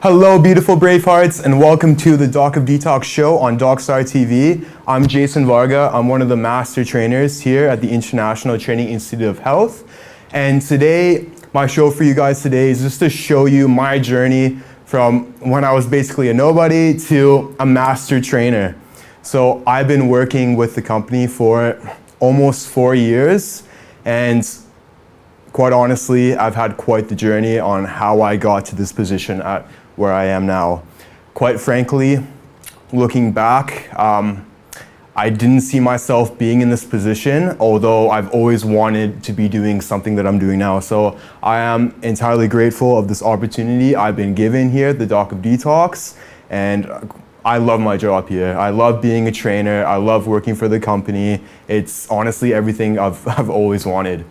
Hello, beautiful brave hearts, and welcome to the Doc of Detox show on DocStar TV. I'm Jason Varga. I'm one of the master trainers here at the International Training Institute of Health. And today, my show for you guys today is just to show you my journey from when I was basically a nobody to a master trainer. So I've been working with the company for almost 4 years, and quite honestly, I've had quite the journey on how I got to this position at where I am now. Quite frankly, looking back, I didn't see myself being in this position, although I've always wanted to be doing something that I'm doing now. So I am entirely grateful of this opportunity I've been given here at the Doc of Detox, and I love my job here. I love being a trainer. I love working for the company. It's honestly everything I've always wanted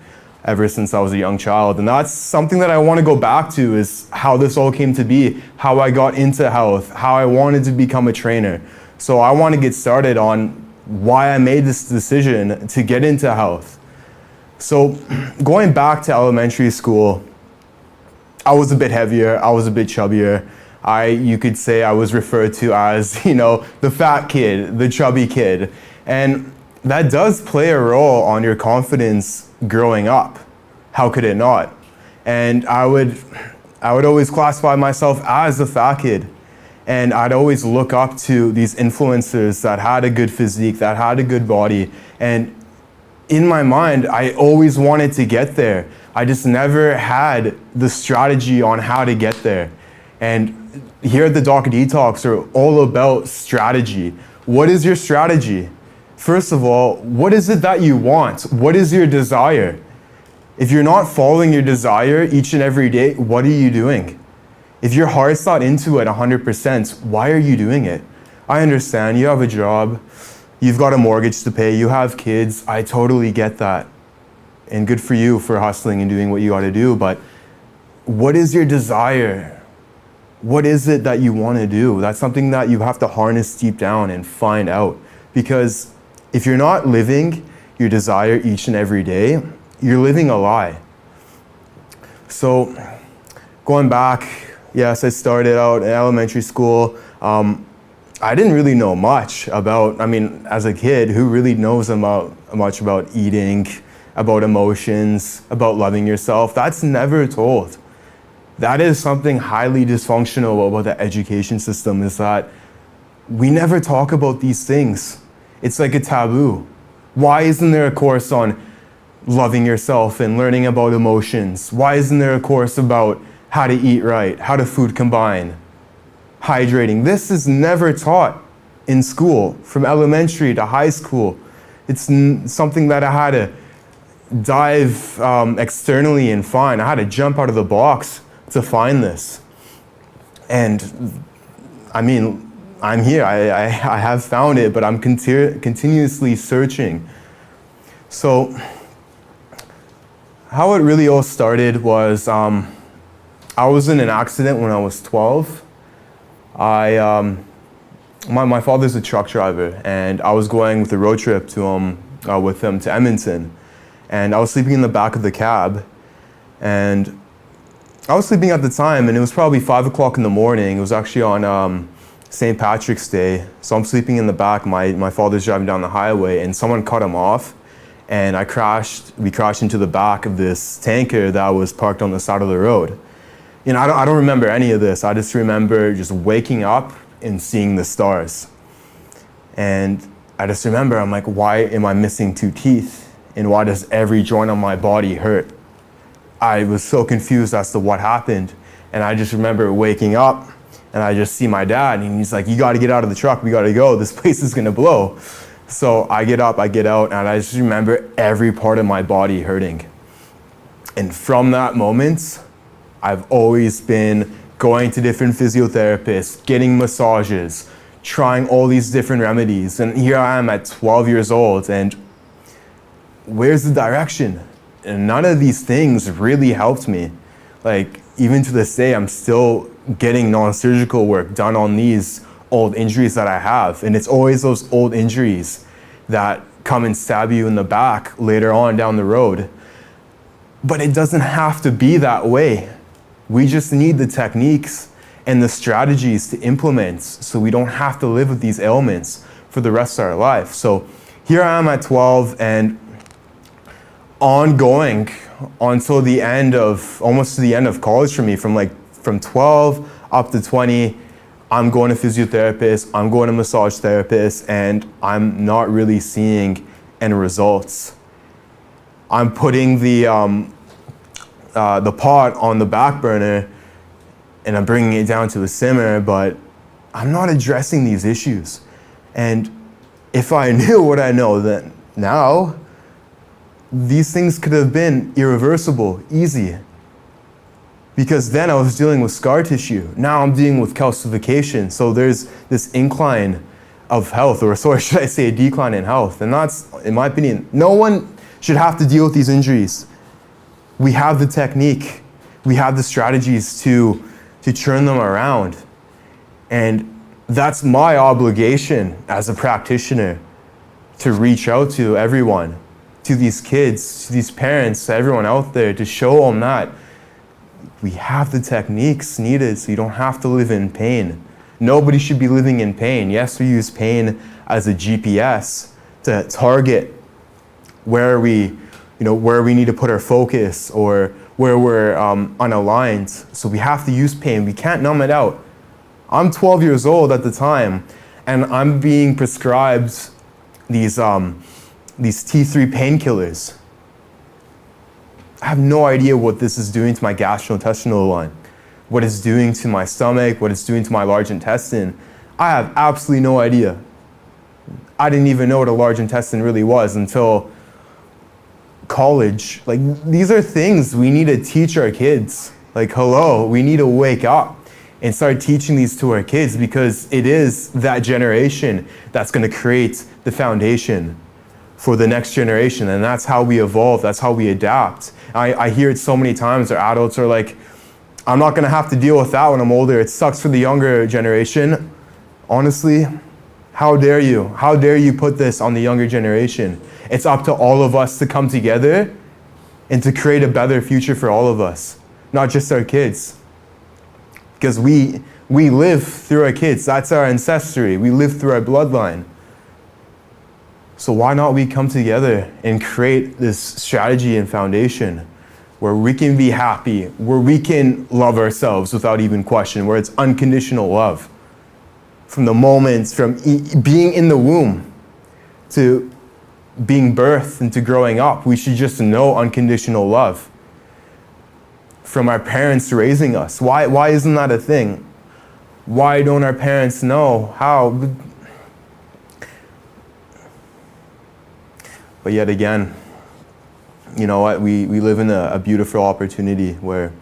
ever since I was a young child. And that's something that I want to go back to, is how this all came to be, how I got into health, how I wanted to become a trainer. So I want to get started on why I made this decision to get into health. So going back to elementary school, I was a bit heavier, I was a bit chubbier. You could say I was referred to as, the fat kid, the chubby kid. And that does play a role on your confidence growing up. How could it not? And I would always classify myself as a fat kid. And I'd always look up to these influencers that had a good physique, that had a good body. And in my mind, I always wanted to get there. I just never had the strategy on how to get there. And here at the Doc of Detox are all about strategy. What is your strategy? First of all, what is it that you want? What is your desire? If you're not following your desire each and every day, what are you doing? If your heart's not into it 100%, why are you doing it? I understand, you have a job, you've got a mortgage to pay, you have kids, I totally get that. And good for you for hustling and doing what you gotta do, but what is your desire? What is it that you wanna do? That's something that you have to harness deep down and find out. Because if you're not living your desire each and every day, you're living a lie. So going back, yes, I started out in elementary school. I didn't really know much about, as a kid, who really knows much about eating, about emotions, about loving yourself? That's never told. That is something highly dysfunctional about the education system, is that we never talk about these things. It's like a taboo. Why isn't there a course on loving yourself and learning about emotions? Why isn't there a course about how to eat right, how to food combine, hydrating? This is never taught in school, from elementary to high school. It's something that I had to dive externally and find. I had to jump out of the box to find this. And I'm here, I have found it, but I'm continuously searching. So how it really all started was, I was in an accident when I was 12. My father's a truck driver, and I was going with a road trip with him to Edmonton. And I was sleeping in the back of the cab, and I was sleeping at the time, and it was probably 5 o'clock in the morning. It was actually on St. Patrick's Day. So I'm sleeping in the back, my father's driving down the highway, and someone cut him off, and we crashed into the back of this tanker that was parked on the side of the road. I don't remember any of this. I just remember just waking up and seeing the stars. And I just remember, I'm like, why am I missing 2 teeth? And why does every joint on my body hurt? I was so confused as to what happened. And I just remember waking up, and I just see my dad, and he's like, you gotta get out of the truck, we gotta go, this place is gonna blow. So I get up, I get out, and I just remember every part of my body hurting. And from that moment, I've always been going to different physiotherapists, getting massages, trying all these different remedies. And here I am at 12 years old, and where's the direction? And none of these things really helped me. Like, even to this day, I'm still getting non-surgical work done on these old injuries that I have. And it's always those old injuries that come and stab you in the back later on down the road. But it doesn't have to be that way. We just need the techniques and the strategies to implement so we don't have to live with these ailments for the rest of our life. So here I am at 12 and ongoing until the end of, almost to the end of college for me, from 12 up to 20, I'm going to physiotherapists, I'm going to massage therapists, and I'm not really seeing any results. I'm putting the pot on the back burner and I'm bringing it down to a simmer, but I'm not addressing these issues. And if I knew what I know then now, these things could have been irreversible, easy. Because then I was dealing with scar tissue. Now I'm dealing with calcification. So there's this incline of health, or sorry, should I say a decline in health. And that's, in my opinion, no one should have to deal with these injuries. We have the technique. We have the strategies to turn them around. And that's my obligation as a practitioner, to reach out to everyone, to these kids, to these parents, to everyone out there, to show them that we have the techniques needed so you don't have to live in pain. Nobody should be living in pain. Yes, we use pain as a GPS to target where we need to put our focus or where we're unaligned. So we have to use pain. We can't numb it out. I'm 12 years old at the time, and I'm being prescribed these T3 painkillers. I have no idea what this is doing to my gastrointestinal line, what it's doing to my stomach, what it's doing to my large intestine. I have absolutely no idea. I didn't even know what a large intestine really was until college. Like, these are things we need to teach our kids. Like, hello, we need to wake up and start teaching these to our kids, because it is that generation that's going to create the foundation for the next generation. And that's how we evolve. That's how we adapt. I hear it so many times. Our adults are like, I'm not going to have to deal with that when I'm older. It sucks for the younger generation. Honestly, how dare you? How dare you put this on the younger generation? It's up to all of us to come together and to create a better future for all of us, not just our kids. Because we live through our kids. That's our ancestry. We live through our bloodline. So why not we come together and create this strategy and foundation where we can be happy, where we can love ourselves without even question, where it's unconditional love. From the moments, from being in the womb to being birthed and to growing up, we should just know unconditional love. From our parents raising us. Why isn't that a thing? Why don't our parents know how? But yet again, you know what? We live in a beautiful opportunity where,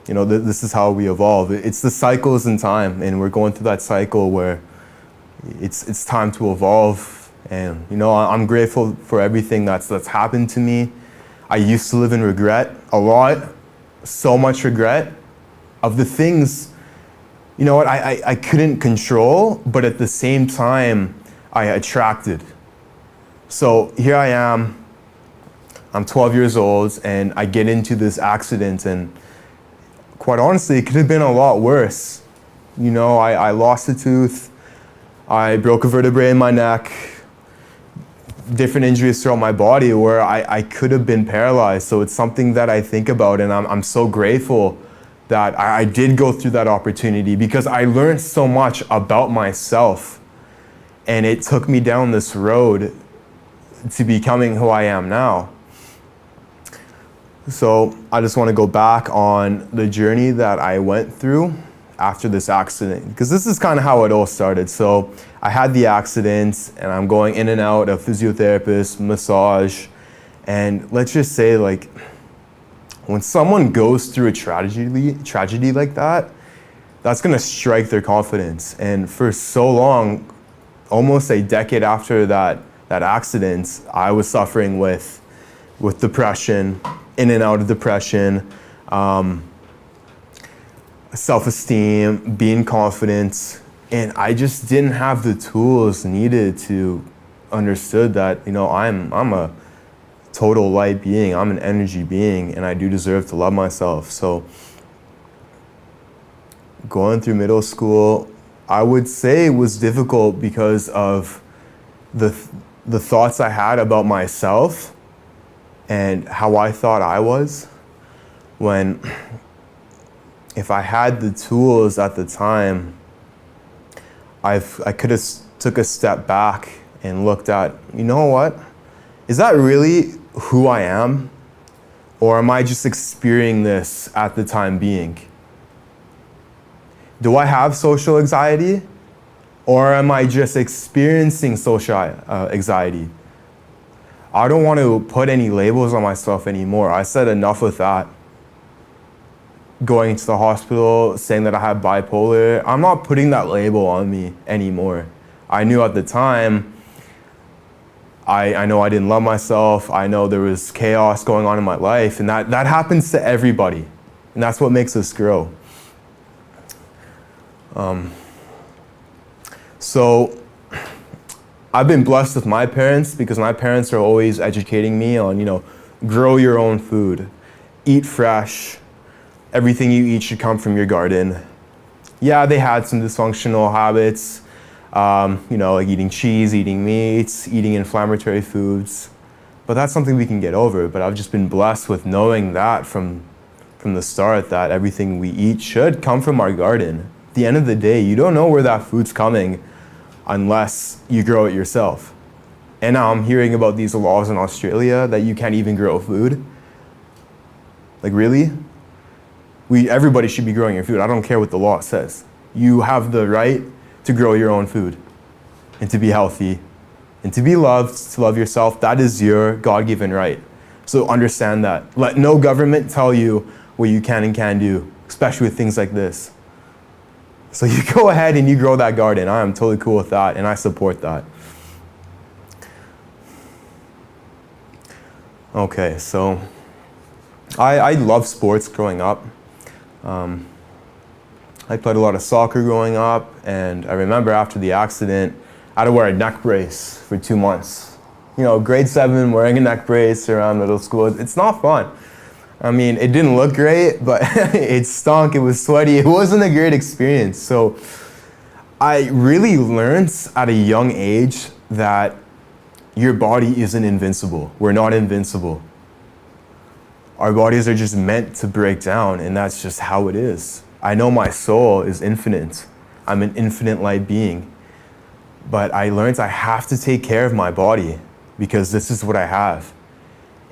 you know, this is how we evolve. It's the cycles in time, and we're going through that cycle where it's time to evolve. And you know, I'm grateful for everything that's happened to me. I used to live in regret a lot, so much regret of the things, you know what, I couldn't control, but at the same time I attracted. So here I am, I'm 12 years old, and I get into this accident, and quite honestly, it could have been a lot worse. You know, I lost a tooth, I broke a vertebrae in my neck, different injuries throughout my body where I could have been paralyzed. So it's something that I think about, and I'm so grateful that I did go through that opportunity, because I learned so much about myself, and it took me down this road to becoming who I am now. So I just want to go back on the journey that I went through after this accident, because this is kind of how it all started. So I had the accident, and I'm going in and out of physiotherapist, massage, and let's just say, like, when someone goes through a tragedy like that, that's going to strike their confidence. And for so long, almost a decade after that accident, I was suffering with depression, in and out of depression, self-esteem, being confident, and I just didn't have the tools needed to understood that, you know, I'm a total light being, I'm an energy being, and I do deserve to love myself. So going through middle school, I would say it was difficult because of the thoughts I had about myself and how I thought I was. When if I had the tools at the time, I could have took a step back and looked at, you know what? Is that really who I am? Or am I just experiencing this at the time being? Do I have social anxiety? Or am I just experiencing social anxiety? I don't want to put any labels on myself anymore. I said enough with that. Going to the hospital, saying that I have bipolar, I'm not putting that label on me anymore. I knew at the time, I know I didn't love myself. I know there was chaos going on in my life, and that happens to everybody. And that's what makes us grow. So I've been blessed with my parents because my parents are always educating me on, grow your own food, eat fresh, everything you eat should come from your garden. Yeah, they had some dysfunctional habits, like eating cheese, eating meats, eating inflammatory foods, but that's something we can get over. But I've just been blessed with knowing that from the start, that everything we eat should come from our garden. At the end of the day, you don't know where that food's coming unless you grow it yourself. And now I'm hearing about these laws in Australia that you can't even grow food. Like, really? Everybody should be growing your food. I don't care what the law says. You have the right to grow your own food and to be healthy and to be loved, to love yourself. That is your God-given right. So understand that. Let no government tell you what you can and can't do, especially with things like this. So you go ahead and you grow that garden. I am totally cool with that, and I support that. Okay, so I love sports growing up. I played a lot of soccer growing up, and I remember after the accident, I had to wear a neck brace for 2 months. Grade 7, wearing a neck brace around middle school, it's not fun. I mean, it didn't look great, but it stunk, it was sweaty, it wasn't a great experience. So I really learned at a young age that your body isn't invincible. We're not invincible. Our bodies are just meant to break down, and that's just how it is. I know my soul is infinite. I'm an infinite light being. But I learned I have to take care of my body because this is what I have.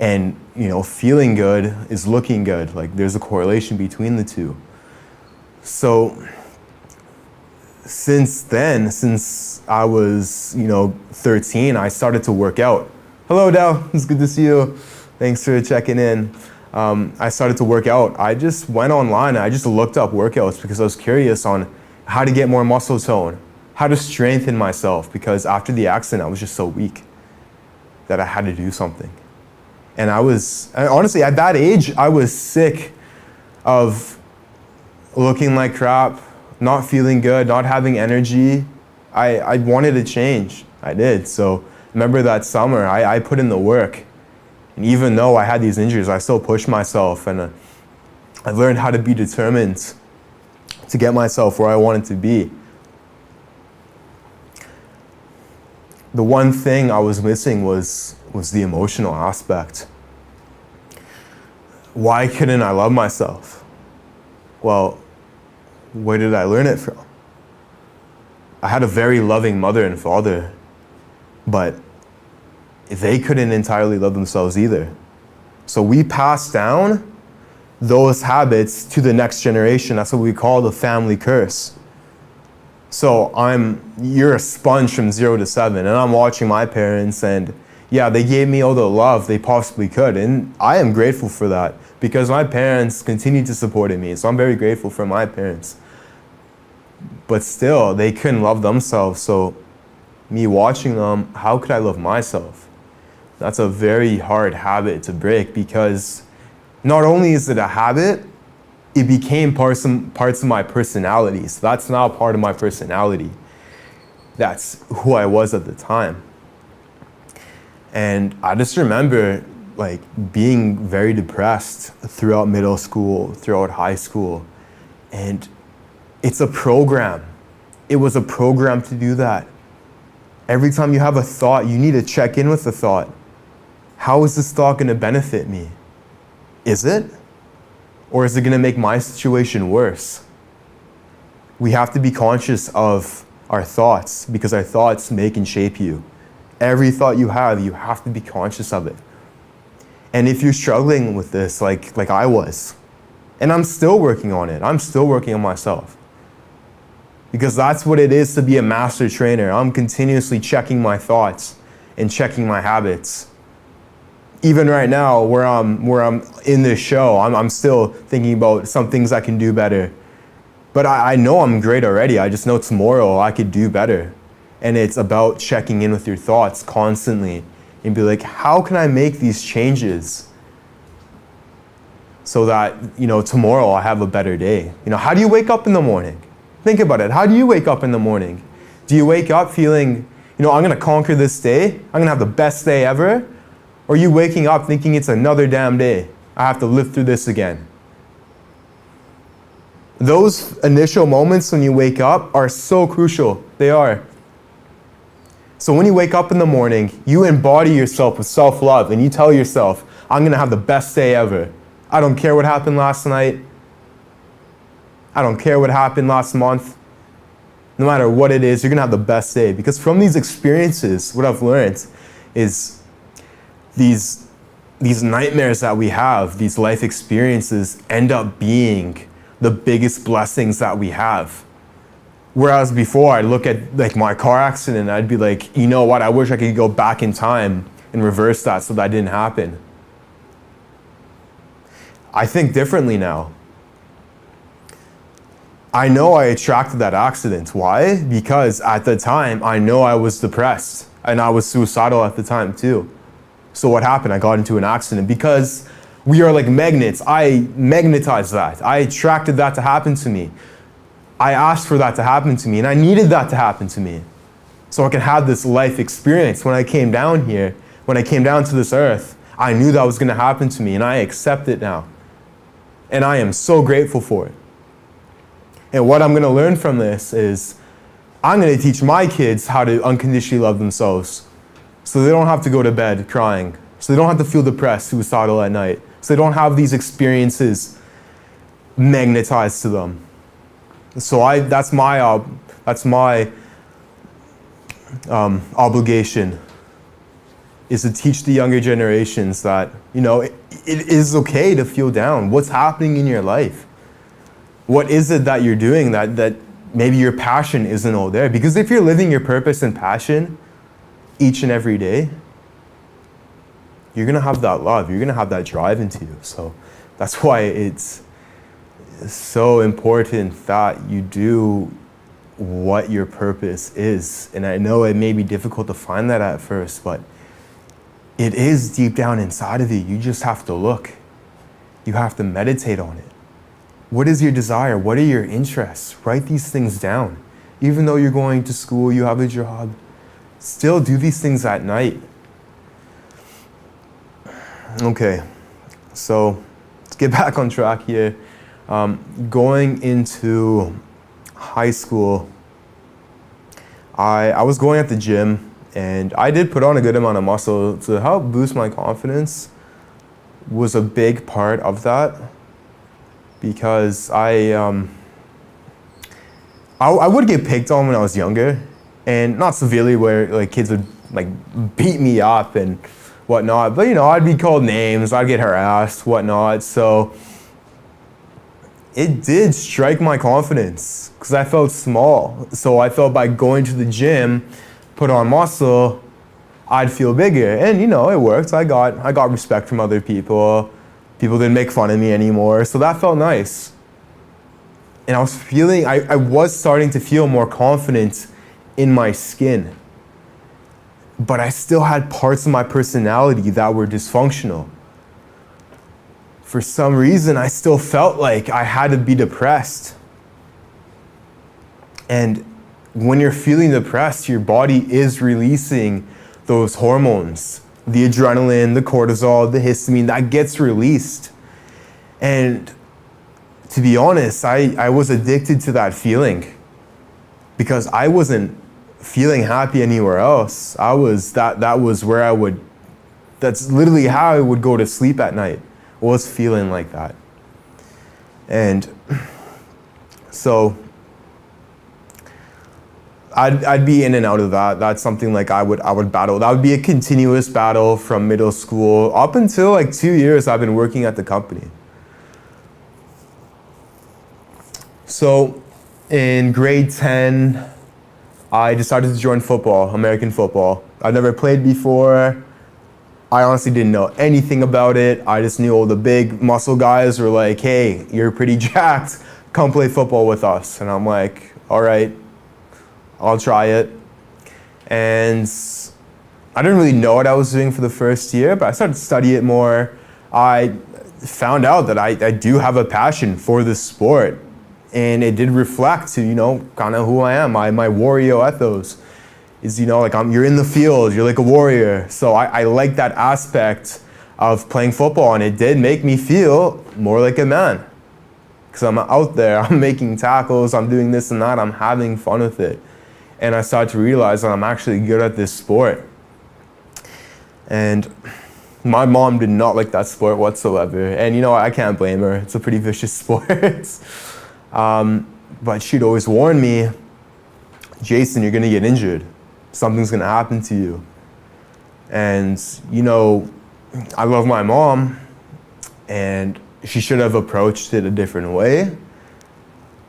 And, feeling good is looking good. Like, there's a correlation between the two. So since then, since I was, 13, I started to work out. Hello, Dal. It's good to see you. Thanks for checking in. I started to work out. I just went online and I just looked up workouts because I was curious on how to get more muscle tone, how to strengthen myself, because after the accident, I was just so weak that I had to do something. And honestly, at that age, I was sick of looking like crap, not feeling good, not having energy. I wanted to change. I did. So remember that summer, I put in the work. And even though I had these injuries, I still pushed myself, and I learned how to be determined to get myself where I wanted to be. The one thing I was missing was the emotional aspect. Why couldn't I love myself? Well, where did I learn it from? I had a very loving mother and father, but they couldn't entirely love themselves either. So we passed down those habits to the next generation. That's what we call the family curse. So you're a sponge from 0 to 7, and I'm watching my parents, and yeah, they gave me all the love they possibly could, and I am grateful for that because my parents continue to support me. So I'm very grateful for my parents. But still, they couldn't love themselves. So me watching them, how could I love myself? That's a very hard habit to break because not only is it a habit, it became parts of my personality. So that's now part of my personality. That's who I was at the time. And I just remember being very depressed throughout middle school, throughout high school. And It's a program. It was a program to do that. Every time you have a thought, you need to check in with the thought. How is this thought going to benefit me? Is it? Or is it going to make my situation worse? We have to be conscious of our thoughts because our thoughts make and shape you. Every thought you have to be conscious of it. And if you're struggling with this like I was, and I'm still working on it, I'm still working on myself. Because that's what it is to be a master trainer. I'm continuously checking my thoughts and checking my habits. Even right now, where I'm in this show, I'm still thinking about some things I can do better. But I know I'm great already. I just know tomorrow I could do better. And it's about checking in with your thoughts constantly and be like, how can I make these changes so that, tomorrow I have a better day? How do you wake up in the morning? Think about it. How do you wake up in the morning? Do you wake up feeling, I'm going to conquer this day? I'm going to have the best day ever? Or are you waking up thinking it's another damn day? I have to live through this again. Those initial moments when you wake up are so crucial. They are. So when you wake up in the morning, you embody yourself with self-love and you tell yourself, I'm going to have the best day ever. I don't care what happened last night. I don't care what happened last month. No matter what it is, you're going to have the best day. Because from these experiences, what I've learned is these nightmares that we have, these life experiences end up being the biggest blessings that we have. Whereas before, I'd look at my car accident and I'd be like, you know what, I wish I could go back in time and reverse that so that didn't happen. I think differently now. I know I attracted that accident. Why? Because at the time, I know I was depressed and I was suicidal at the time too. So what happened? I got into an accident because we are like magnets. I magnetized that. I attracted that to happen to me. I asked for that to happen to me and I needed that to happen to me so I could have this life experience. When I came down here, when I came down to this earth, I knew that was going to happen to me and I accept it now. And I am so grateful for it. And what I'm going to learn from this is I'm going to teach my kids how to unconditionally love themselves so they don't have to go to bed crying, so they don't have to feel depressed, suicidal at night, so they don't have these experiences magnetized to them. So that's my obligation, is to teach the younger generations that, it is okay to feel down. What's happening in your life? What is it that you're doing that maybe your passion isn't all there? Because if you're living your purpose and passion each and every day, you're going to have that love. You're going to have that drive into you. So that's why it's so important that you do what your purpose is. And I know it may be difficult to find that at first, but it is deep down inside of you. You just have to look. You have to meditate on it. What is your desire? What are your interests? Write these things down. Even though you're going to school, you have a job, still do these things at night. Okay, so let's get back on track here. Going into high school, I was going at the gym and I did put on a good amount of muscle to help boost my confidence. Was a big part of that. Because I would get picked on when I was younger, and not severely where kids would beat me up and whatnot, but I'd be called names, I'd get harassed, whatnot. So it did strike my confidence because I felt small. So I felt by going to the gym, put on muscle, I'd feel bigger, and it worked. I got respect from other people. People didn't make fun of me anymore, so that felt nice. And I was starting to feel more confident in my skin. But I still had parts of my personality that were dysfunctional. For some reason, I still felt like I had to be depressed. And when you're feeling depressed, your body is releasing those hormones. The adrenaline, the cortisol, the histamine, that gets released. And to be honest, I was addicted to that feeling because I wasn't feeling happy anywhere else. That was where that's literally how I would go to sleep at night, was feeling like that. And so I'd be in and out of that. That's something like I would battle. That would be a continuous battle from middle school up until like 2 years I've been working at the company. So in grade 10, I decided to join football, American football. I'd never played before. I honestly didn't know anything about it. I just knew all the big muscle guys were like, hey, you're pretty jacked. Come play football with us. And I'm like, all right, I'll try it. And I didn't really know what I was doing for the first year, but I started to study it more. I found out that I do have a passion for this sport. And it did reflect to, kind of who I am. My warrior ethos is, like you're in the field, you're like a warrior. So I like that aspect of playing football, and it did make me feel more like a man. Because I'm out there, I'm making tackles, I'm doing this and that, I'm having fun with it. And I started to realize that I'm actually good at this sport. And my mom did not like that sport whatsoever. And I can't blame her. It's a pretty vicious sport. But she'd always warn me, Jason, you're gonna get injured. Something's gonna happen to you. And, I love my mom, and she should have approached it a different way.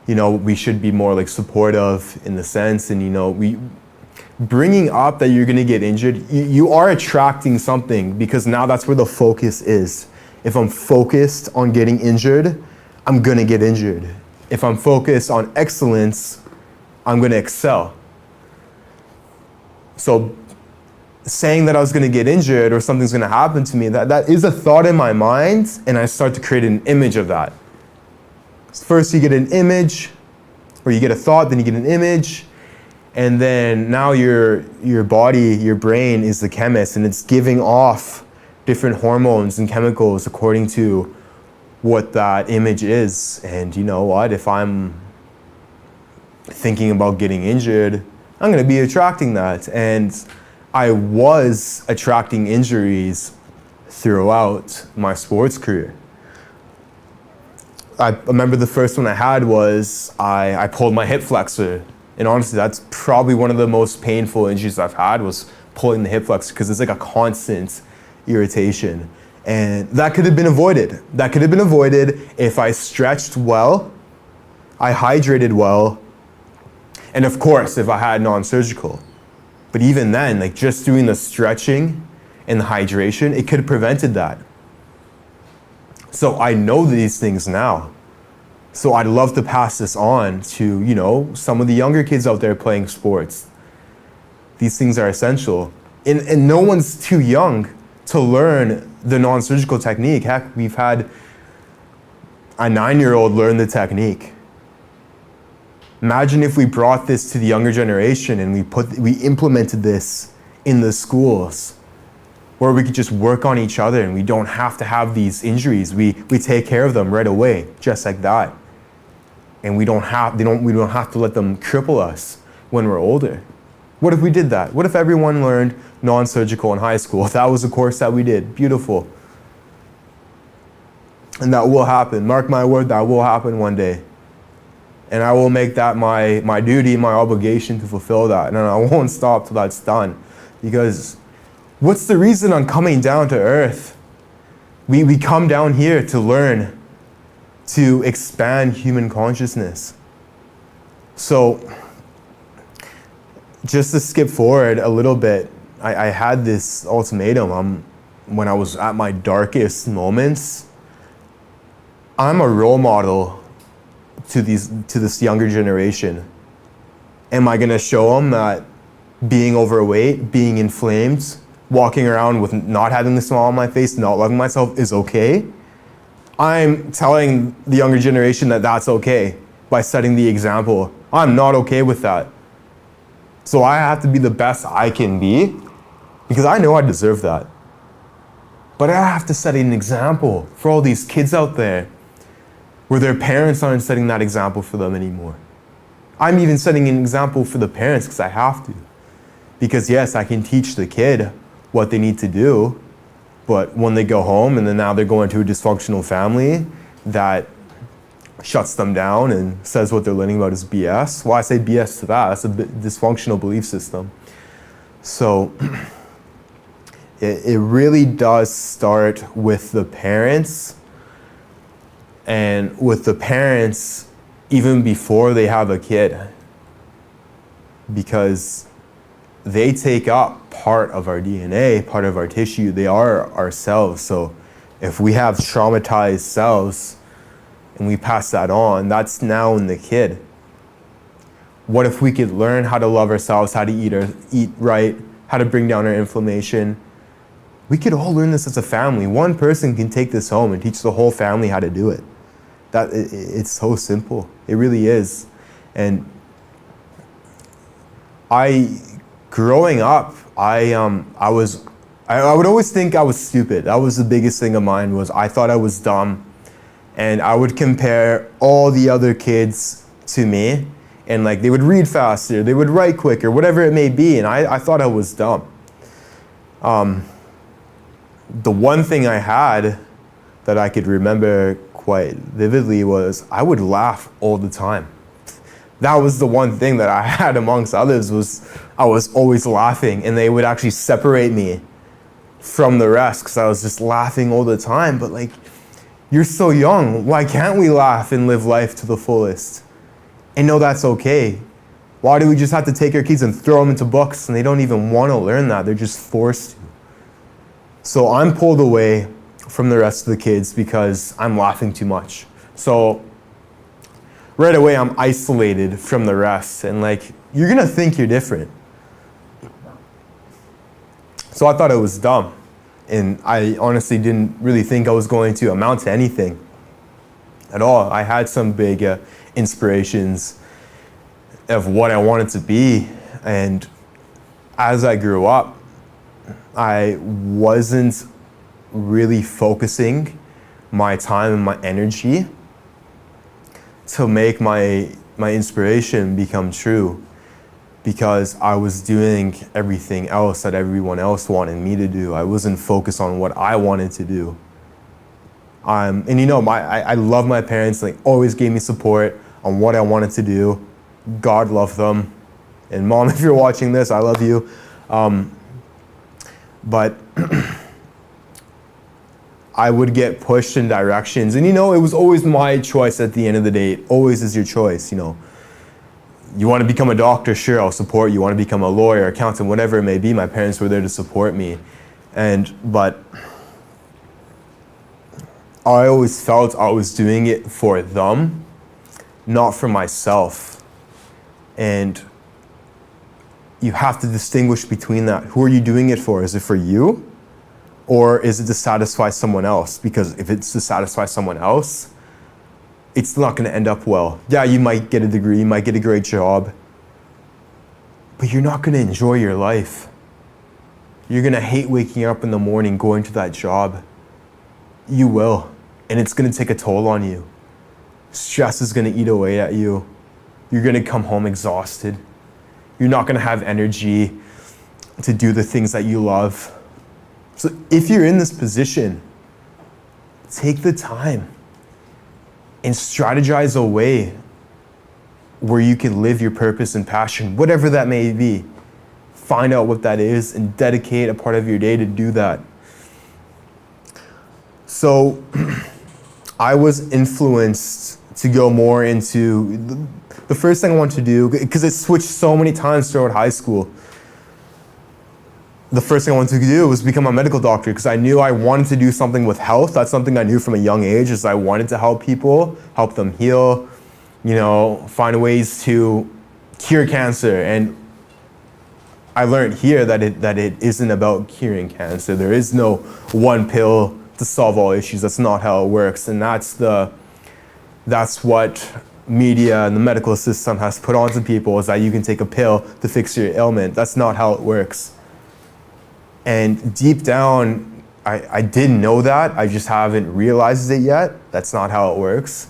We should be more like supportive in the sense, and bringing up that you're gonna get injured, you are attracting something, because now that's where the focus is. If I'm focused on getting injured, I'm gonna get injured. If I'm focused on excellence, I'm gonna excel. So saying that I was gonna get injured or something's gonna happen to me, that is a thought in my mind, and I start to create an image of that. First you get an image, or you get a thought, then you get an image, and then now your body, your brain is the chemist, and it's giving off different hormones and chemicals according to what that image is. And you know what? If I'm thinking about getting injured, I'm going to be attracting that. And I was attracting injuries throughout my sports career. I remember the first one I had was I pulled my hip flexor. And honestly, that's probably one of the most painful injuries I've had, was pulling the hip flexor, because it's like a constant irritation. And that could have been avoided. That could have been avoided if I stretched well, I hydrated well, and of course, if I had non-surgical. But even then, like just doing the stretching and the hydration, it could have prevented that. So I know these things now. So I'd love to pass this on to, some of the younger kids out there playing sports. These things are essential. And no one's too young to learn the non-surgical technique. Heck, we've had a 9-year-old learn the technique. Imagine if we brought this to the younger generation and we implemented this in the schools, where we could just work on each other and we don't have to have these injuries. We take care of them right away, just like that. And we don't have to let them cripple us when we're older. What if we did that? What if everyone learned non-surgical in high school? That was a course that we did. Beautiful. And that will happen. Mark my word, that will happen one day. And I will make that my duty, my obligation to fulfill that. And I won't stop till that's done. Because what's the reason I'm coming down to earth? We come down here to learn, to expand human consciousness. So, just to skip forward a little bit, I had this ultimatum when I was at my darkest moments. I'm a role model to this younger generation. Am I gonna show them that being overweight, being inflamed, walking around with not having a smile on my face, not loving myself is okay? I'm telling the younger generation that that's okay by setting the example. I'm not okay with that. So I have to be the best I can be, because I know I deserve that. But I have to set an example for all these kids out there where their parents aren't setting that example for them anymore. I'm even setting an example for the parents because I have to. Because yes, I can teach the kid what they need to do, but when they go home and then now they're going to a dysfunctional family that shuts them down and says what they're learning about is BS. Well, I say BS to that. That's a dysfunctional belief system. So it really does start with the parents, and with the parents even before they have a kid, because they take up part of our DNA, part of our tissue. They are ourselves. So if we have traumatized selves and we pass that on, that's now in the kid. What if we could learn how to love ourselves, how to eat right, how to bring down our inflammation? We could all learn this as a family. One person can take this home and teach the whole family how to do it. It's so simple. It really is. And growing up, I would always think I was stupid. That was the biggest thing of mine, was I thought I was dumb. And I would compare all the other kids to me, and like they would read faster, they would write quicker, whatever it may be, and I thought I was dumb. The one thing I had that I could remember quite vividly was I would laugh all the time. That was the one thing that I had amongst others, was I was always laughing, and they would actually separate me from the rest because I was just laughing all the time. But like, you're so young, why can't we laugh and live life to the fullest? And no, that's okay. Why do we just have to take our kids and throw them into books and they don't even want to learn that? They're just forced to. So I'm pulled away from the rest of the kids because I'm laughing too much. So right away I'm isolated from the rest, and like, you're gonna think you're different. So I thought I was dumb, and I honestly didn't really think I was going to amount to anything at all. I had some big inspirations of what I wanted to be, and as I grew up, I wasn't really focusing my time and my energy to make my inspiration become true, because I was doing everything else that everyone else wanted me to do. I wasn't focused on what I wanted to do. And you know, I love my parents. They always gave me support on what I wanted to do. God love them. And Mom, if you're watching this, I love you. But I would get pushed in directions. And you know, it was always my choice at the end of the day. It always is your choice, you know. You want to become a doctor? Sure, I'll support you. You want to become a lawyer, accountant, whatever it may be. My parents were there to support me. But I always felt I was doing it for them, not for myself. And you have to distinguish between that. Who are you doing it for? Is it for you? Or is it to satisfy someone else? Because if it's to satisfy someone else, it's not going to end up well. Yeah, you might get a degree, you might get a great job, but you're not going to enjoy your life. You're going to hate waking up in the morning, going to that job. You will, and it's going to take a toll on you. Stress is going to eat away at you. You're going to come home exhausted. You're not going to have energy to do the things that you love. So if you're in this position, take the time and strategize a way where you can live your purpose and passion, whatever that may be. Find out what that is and dedicate a part of your day to do that. So I was influenced to go more into the first thing I wanted to do, because it switched so many times throughout high school. The first thing I wanted to do was become a medical doctor, because I knew I wanted to do something with health. That's something I knew from a young age, is I wanted to help people, help them heal, you know, find ways to cure cancer. And I learned here that it isn't about curing cancer. There is no one pill to solve all issues. That's not how it works. And that's what media and the medical system has put onto people, is that you can take a pill to fix your ailment. That's not how it works. And deep down, I didn't know that. I just haven't realized it yet. That's not how it works.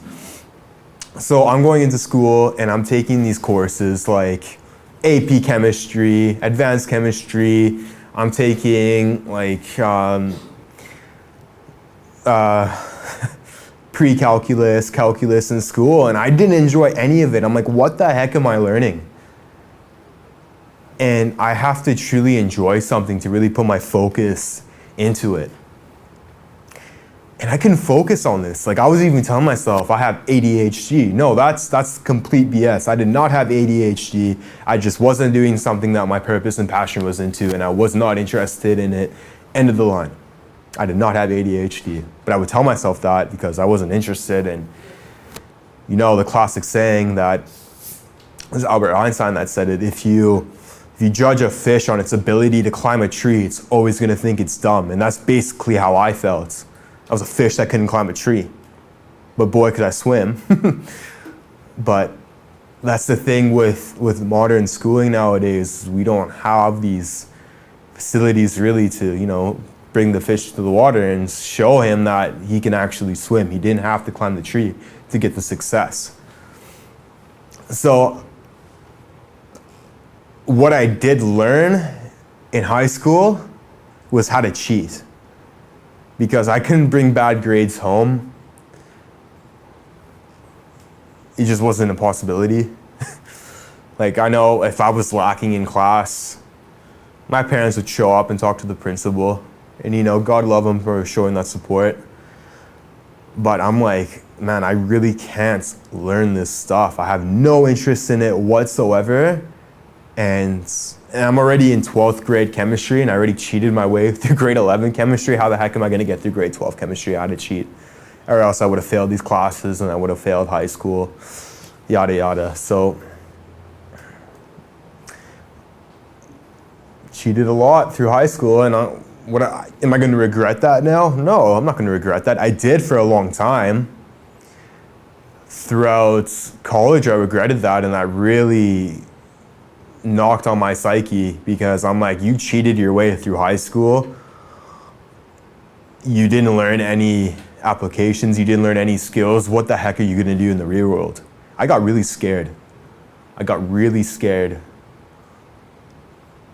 So I'm going into school and I'm taking these courses like AP chemistry, advanced chemistry. I'm taking like pre-calculus, calculus in school, and I didn't enjoy any of it. I'm like, what the heck am I learning? And I have to truly enjoy something to really put my focus into it. And I couldn't focus on this. Like I was even telling myself I have ADHD. No, that's complete BS. I did not have ADHD. I just wasn't doing something that my purpose and passion was into, and I was not interested in it. End of the line. I did not have ADHD. But I would tell myself that because I wasn't interested. And you know the classic saying that it was Albert Einstein that said it, if you judge a fish on its ability to climb a tree, it's always gonna think it's dumb. And that's basically how I felt. I was a fish that couldn't climb a tree, but boy, could I swim. But that's the thing with modern schooling nowadays. We don't have these facilities really to, you know, bring the fish to the water and show him that he can actually swim. He didn't have to climb the tree to get the success. So what I did learn in high school was how to cheat. Because I couldn't bring bad grades home. It just wasn't a possibility. Like I know if I was lacking in class, my parents would show up and talk to the principal. And you know, God love them for showing that support. But I'm like, man, I really can't learn this stuff. I have no interest in it whatsoever. And I'm already in 12th grade chemistry, and I already cheated my way through grade 11 chemistry. How the heck am I going to get through grade 12 chemistry? I had to cheat. Or else I would have failed these classes and I would have failed high school, yada, yada. So, cheated a lot through high school, and am I going to regret that now? No, I'm not going to regret that. I did for a long time. Throughout college, I regretted that, and that really knocked on my psyche because I'm like, you cheated your way through high school. You didn't learn any applications. You didn't learn any skills. What the heck are you going to do in the real world? I got really scared.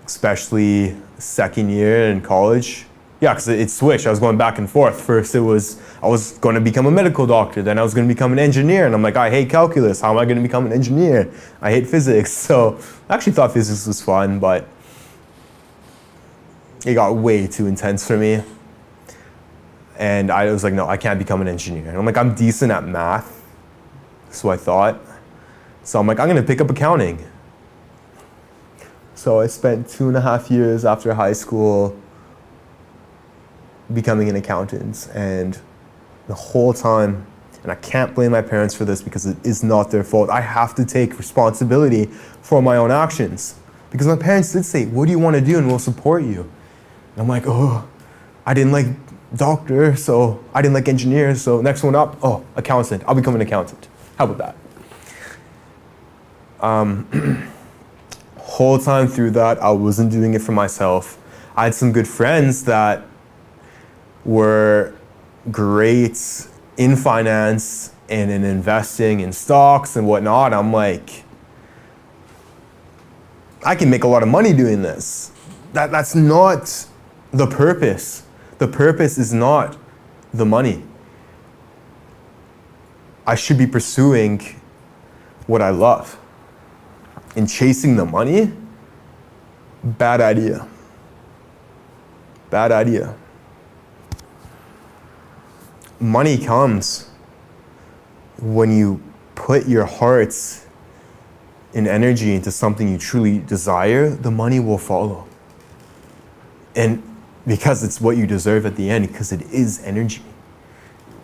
Especially second year in college. Yeah, because it switched. I was going back and forth. First I was going to become a medical doctor. Then I was going to become an engineer. And I'm like, I hate calculus. How am I going to become an engineer? I hate physics. So I actually thought physics was fun, but it got way too intense for me. And I was like, no, I can't become an engineer. And I'm like, I'm decent at math. So I thought. So I'm like, I'm going to pick up accounting. So I spent 2.5 years after high school becoming an accountant, and the whole time, and I can't blame my parents for this because it is not their fault, I have to take responsibility for my own actions. Because my parents did say, what do you want to do and we'll support you. And I'm like, oh, I didn't like doctor, so I didn't like engineer, so next one up, oh, accountant, I'll become an accountant. How about that? Whole time through that, I wasn't doing it for myself. I had some good friends that were great in finance and in investing in stocks and whatnot. I'm like, I can make a lot of money doing this. That's not the purpose. The purpose is not the money. I should be pursuing what I love. And chasing the money, bad idea. Bad idea. Money comes when you put your hearts and energy into something you truly desire. The money will follow. And because it's what you deserve at the end, because it is energy.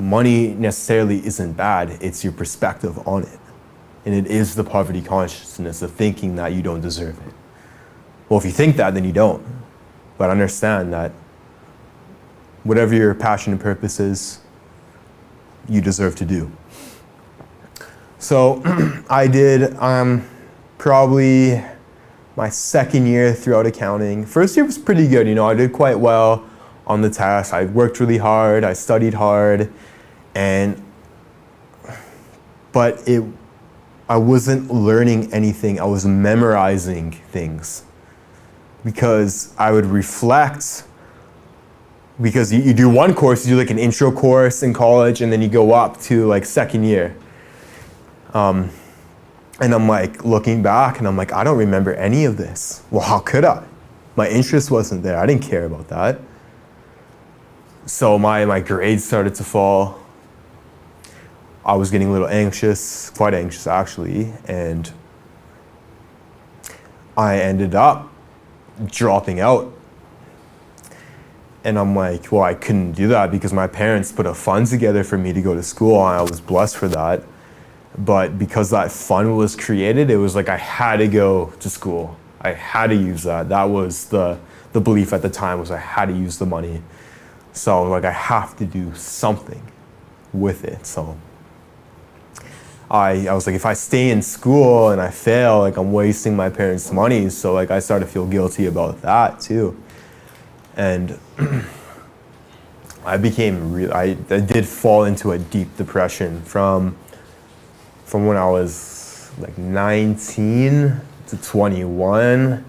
Money necessarily isn't bad, it's your perspective on it. And it is the poverty consciousness of thinking that you don't deserve it. Well, if you think that, then you don't. But understand that whatever your passion and purpose is, you deserve to do. So I did probably my second year throughout accounting. First year was pretty good, you know, I did quite well on the test. I worked really hard, I studied hard, and but I wasn't learning anything. I was memorizing things because I would reflect. Because you do one course, you do like an intro course in college, and then you go up to like second year. And I'm like looking back and I'm like, I don't remember any of this. Well, how could I? My interest wasn't there. I didn't care about that. So my grades started to fall. I was getting a little anxious, quite anxious actually, and I ended up dropping out. And I'm like, well, I couldn't do that because my parents put a fund together for me to go to school, and I was blessed for that. But because that fund was created, it was like I had to go to school. I had to use that. That was the belief at the time, was I had to use the money. So like I have to do something with it. So I was like, if I stay in school and I fail, like I'm wasting my parents' money. So like I started to feel guilty about that too. And I did fall into a deep depression from when I was like 19 to 21.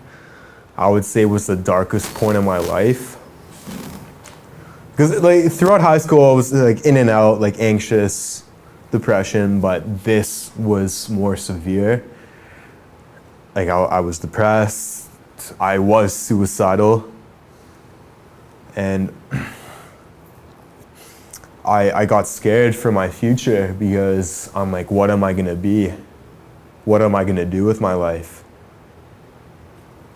I would say was the darkest point of my life. Because like throughout high school, I was like in and out, like anxious, depression, but this was more severe. Like I was depressed, I was suicidal, and I got scared for my future because I'm like, what am I gonna be? What am I gonna do with my life?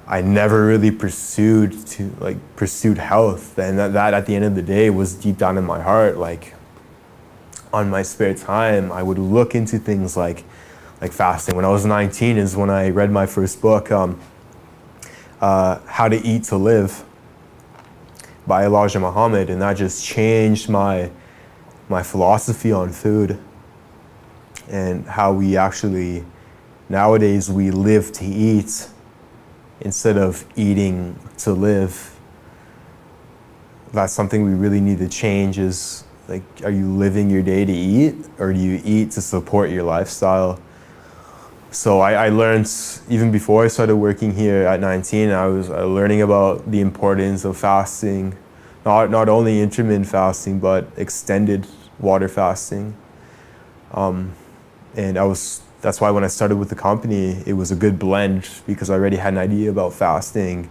I never really pursued health, and that at the end of the day was deep down in my heart. Like on my spare time, I would look into things like fasting. When I was 19 is when I read my first book, How to Eat to Live by Elijah Muhammad, and that just changed my philosophy on food and how we actually, nowadays we live to eat instead of eating to live. That's something we really need to change. Is like, are you living your day to eat, or do you eat to support your lifestyle? So I learned, even before I started working here at 19, I was learning about the importance of fasting, not only intermittent fasting, but extended water fasting. And that's why when I started with the company, it was a good blend because I already had an idea about fasting.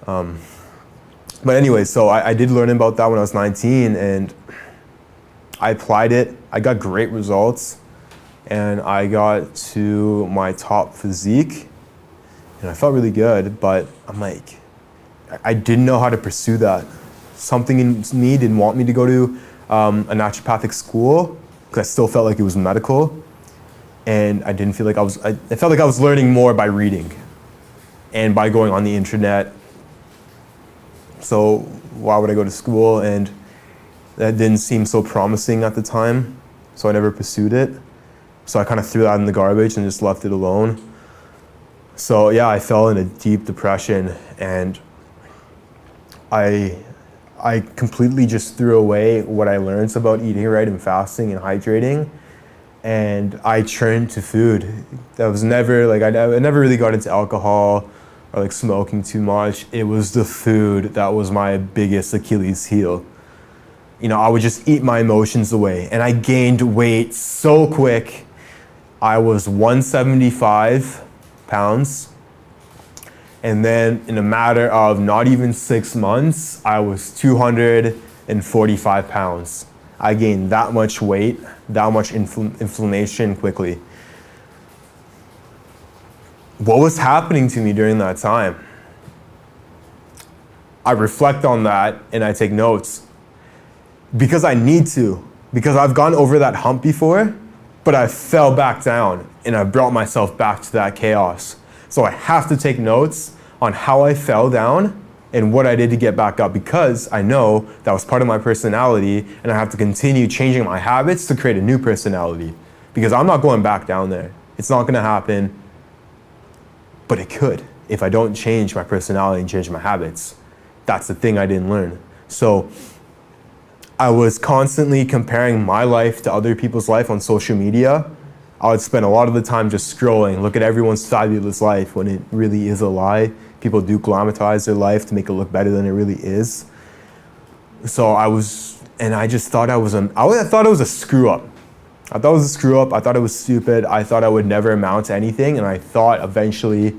But anyway, so I did learn about that when I was 19, and I applied it. I got great results, and I got to my top physique, and I felt really good, but I'm like, I didn't know how to pursue that. Something in me didn't want me to go to a naturopathic school, because I still felt like it was medical, and I didn't feel like I felt like I was learning more by reading and by going on the internet. So why would I go to school? And that didn't seem so promising at the time, so I never pursued it. So I kind of threw that in the garbage and just left it alone. So yeah, I fell in a deep depression, and I completely just threw away what I learned about eating right and fasting and hydrating, and I turned to food. That was never I never really got into alcohol or like smoking too much. It was the food that was my biggest Achilles heel. You know, I would just eat my emotions away, and I gained weight so quick. I was 175 pounds, and then in a matter of not even 6 months, I was 245 pounds. I gained that much weight, that much inflammation quickly. What was happening to me during that time? I reflect on that and I take notes because I need to, because I've gone over that hump before, but I fell back down and I brought myself back to that chaos. So I have to take notes on how I fell down and what I did to get back up, because I know that was part of my personality, and I have to continue changing my habits to create a new personality, because I'm not going back down there. It's not gonna happen, but it could if I don't change my personality and change my habits. That's the thing I didn't learn. So I was constantly comparing my life to other people's life on social media. I would spend a lot of the time just scrolling, look at everyone's fabulous life when it really is a lie. People do glamorize their life to make it look better than it really is. So I just thought I thought it was a screw up. I thought it was a screw up. I thought it was stupid. I thought I would never amount to anything. And I thought eventually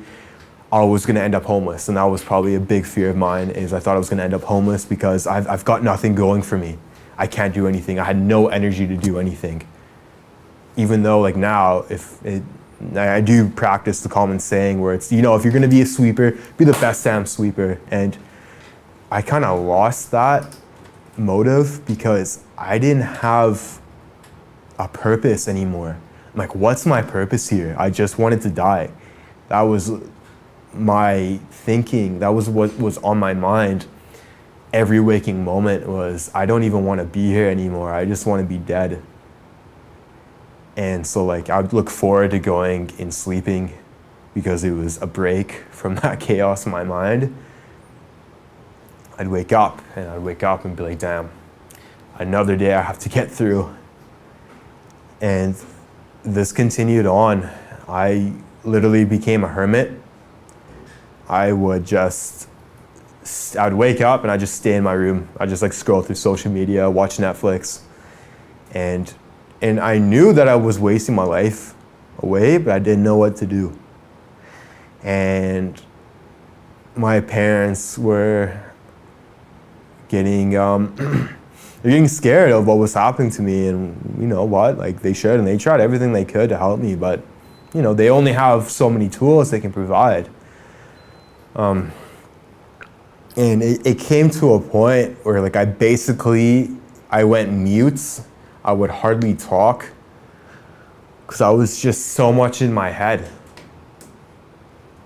I was going to end up homeless. And that was probably a big fear of mine, is I thought I was going to end up homeless because I've got nothing going for me. I can't do anything. I had no energy to do anything. Even though like now, I do practice the common saying where it's, if you're going to be a sweeper, be the best damn sweeper. And I kind of lost that motive because I didn't have a purpose anymore. I'm like, what's my purpose here? I just wanted to die. That was my thinking. That was what was on my mind. Every waking moment was, I don't even want to be here anymore. I just want to be dead. And so like I would look forward to going and sleeping because it was a break from that chaos in my mind. I'd wake up and be like, damn, another day I have to get through. And this continued on. I literally became a hermit. I'd wake up and I'd just stay in my room. I'd just like scroll through social media, watch Netflix. And I knew that I was wasting my life away, but I didn't know what to do. And my parents were getting they're getting scared of what was happening to me, and you know what, like they tried everything they could to help me, but they only have so many tools they can provide. And it came to a point where like I went mute. I would hardly talk because I was just so much in my head.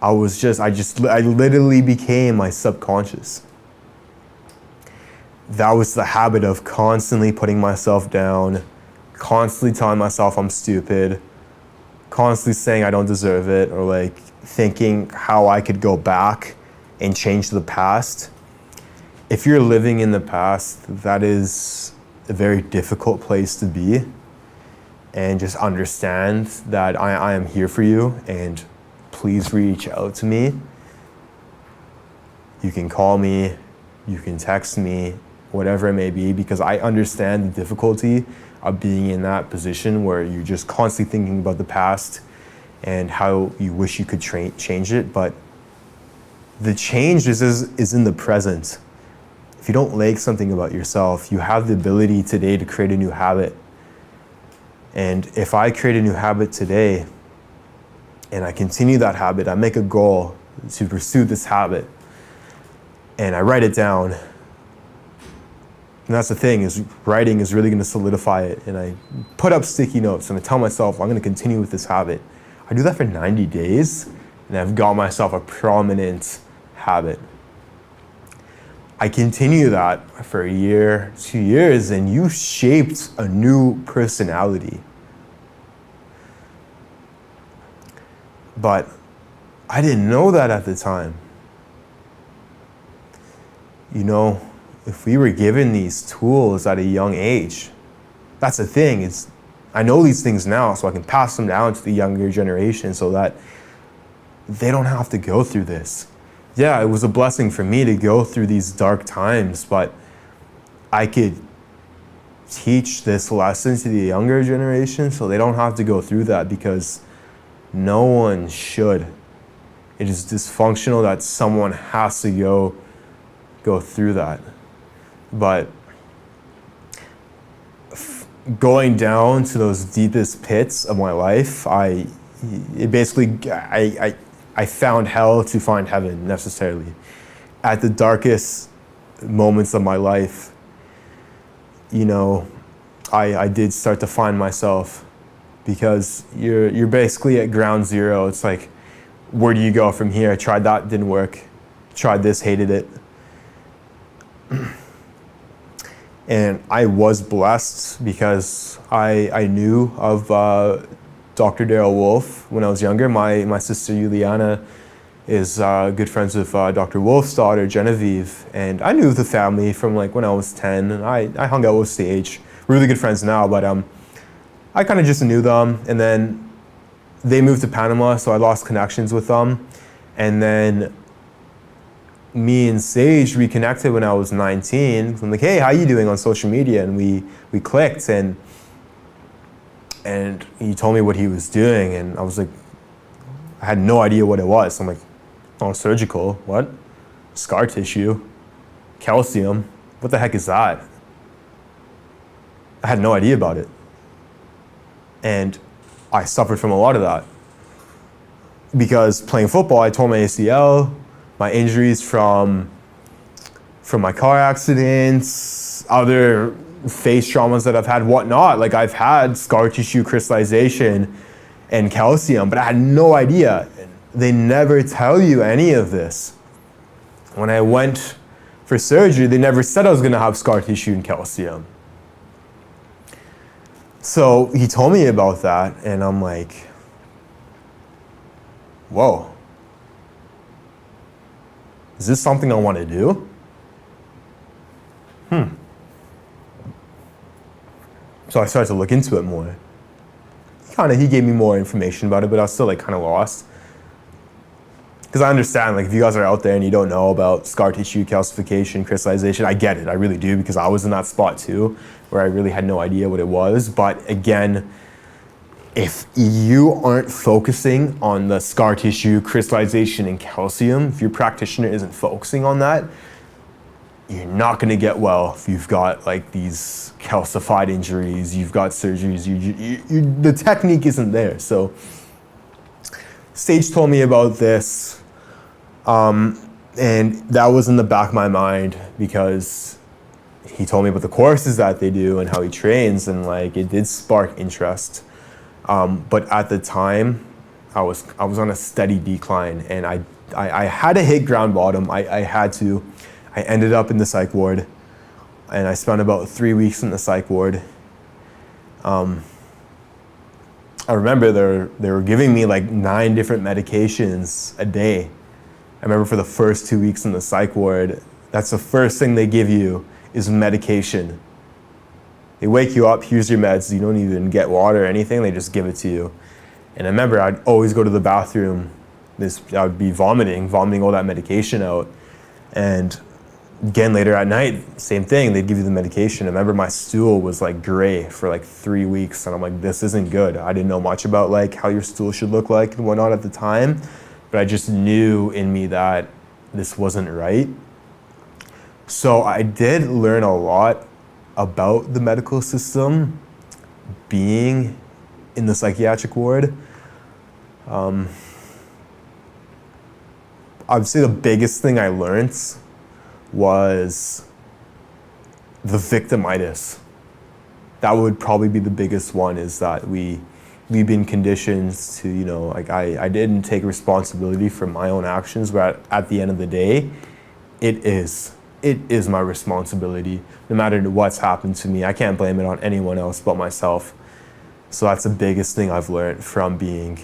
I literally became my subconscious. That was the habit of constantly putting myself down, constantly telling myself I'm stupid, constantly saying I don't deserve it, or like thinking how I could go back and change the past. If you're living in the past, that is a very difficult place to be. And just understand that I am here for you, and please reach out to me. You can call me, you can text me, whatever it may be, because I understand the difficulty of being in that position where you're just constantly thinking about the past and how you wish you could change it. But the change is in the present. If you don't like something about yourself, you have the ability today to create a new habit. And if I create a new habit today and I continue that habit, I make a goal to pursue this habit and I write it down. And that's the thing, is writing is really going to solidify it. And I put up sticky notes and I tell myself I'm going to continue with this habit. I do that for 90 days and I've got myself a prominent habit. I continue that for a year, 2 years, and you shaped a new personality. But I didn't know that at the time. If we were given these tools at a young age, that's the thing, I know these things now, so I can pass them down to the younger generation so that they don't have to go through this. Yeah, it was a blessing for me to go through these dark times, but I could teach this lesson to the younger generation so they don't have to go through that, because no one should. It is dysfunctional that someone has to go through that. But going down to those deepest pits of my life, I found hell to find heaven, necessarily. At the darkest moments of my life, I did start to find myself, because you're basically at ground zero. It's like, where do you go from here? I tried that, didn't work. Tried this, hated it. And I was blessed because I knew of Dr. Darrell Wolfe when I was younger. My sister Juliana, is good friends with Dr. Wolfe's daughter, Genevieve. And I knew the family from like when I was 10, and I hung out with Sage. We're really good friends now, but I kind of just knew them. And then they moved to Panama, so I lost connections with them. And then me and Sage reconnected when I was 19. I'm like, hey, how you doing on social media? And we clicked, and he told me what he was doing, and I was like, I had no idea what it was. I'm like, non-surgical, what? Scar tissue, calcium, what the heck is that? I had no idea about it. And I suffered from a lot of that. Because playing football, I tore my ACL, my injuries from my car accidents, other face traumas that I've had, whatnot. Like I've had scar tissue crystallization and calcium, but I had no idea. They never tell you any of this. When I went for surgery, they never said I was gonna have scar tissue and calcium. So he told me about that, and I'm like, whoa. Is this something I want to do? So I started to look into it more. He gave me more information about it, but I was still like kind of lost. Because I understand, like if you guys are out there and you don't know about scar tissue calcification, crystallization, I get it, I really do, because I was in that spot too, where I really had no idea what it was. But again, if you aren't focusing on the scar tissue, crystallization, and calcium, if your practitioner isn't focusing on that, you're not gonna get well if you've got like these calcified injuries, you've got surgeries, the technique isn't there. So Sage told me about this, and that was in the back of my mind because he told me about the courses that they do and how he trains, and like it did spark interest. But at the time, I was on a steady decline, and I had to hit ground bottom. I had to. I ended up in the psych ward, and I spent about 3 weeks in the psych ward. I remember they were giving me like 9 different medications a day. I remember for the first 2 weeks in the psych ward, that's the first thing they give you is medication. They wake you up, here's your meds, you don't even get water or anything, they just give it to you. And I remember I'd always go to the bathroom, I would be vomiting all that medication out. And again, later at night, same thing, they'd give you the medication. I remember my stool was like gray for like 3 weeks, and I'm like, this isn't good. I didn't know much about like how your stool should look like and whatnot at the time, but I just knew in me that this wasn't right. So I did learn a lot about the medical system being in the psychiatric ward. I would say the biggest thing I learned was the victimitis. That would probably be the biggest one, is that we've been conditioned to, like I didn't take responsibility for my own actions, but at the end of the day, it is my responsibility. No matter what's happened to me, I can't blame it on anyone else but myself. So that's the biggest thing I've learned from being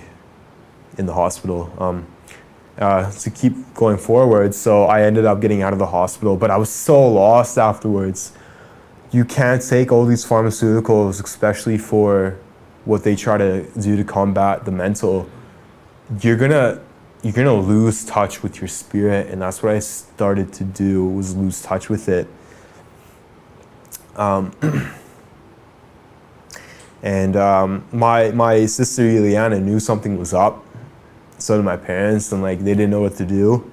in the hospital. To keep going forward, so I ended up getting out of the hospital, but I was so lost afterwards. You can't take all these pharmaceuticals, especially for what they try to do to combat the mental. You're gonna lose touch with your spirit, and that's what I started to do, was lose touch with it. My sister Eliana knew something was up. So did my parents, and like they didn't know what to do.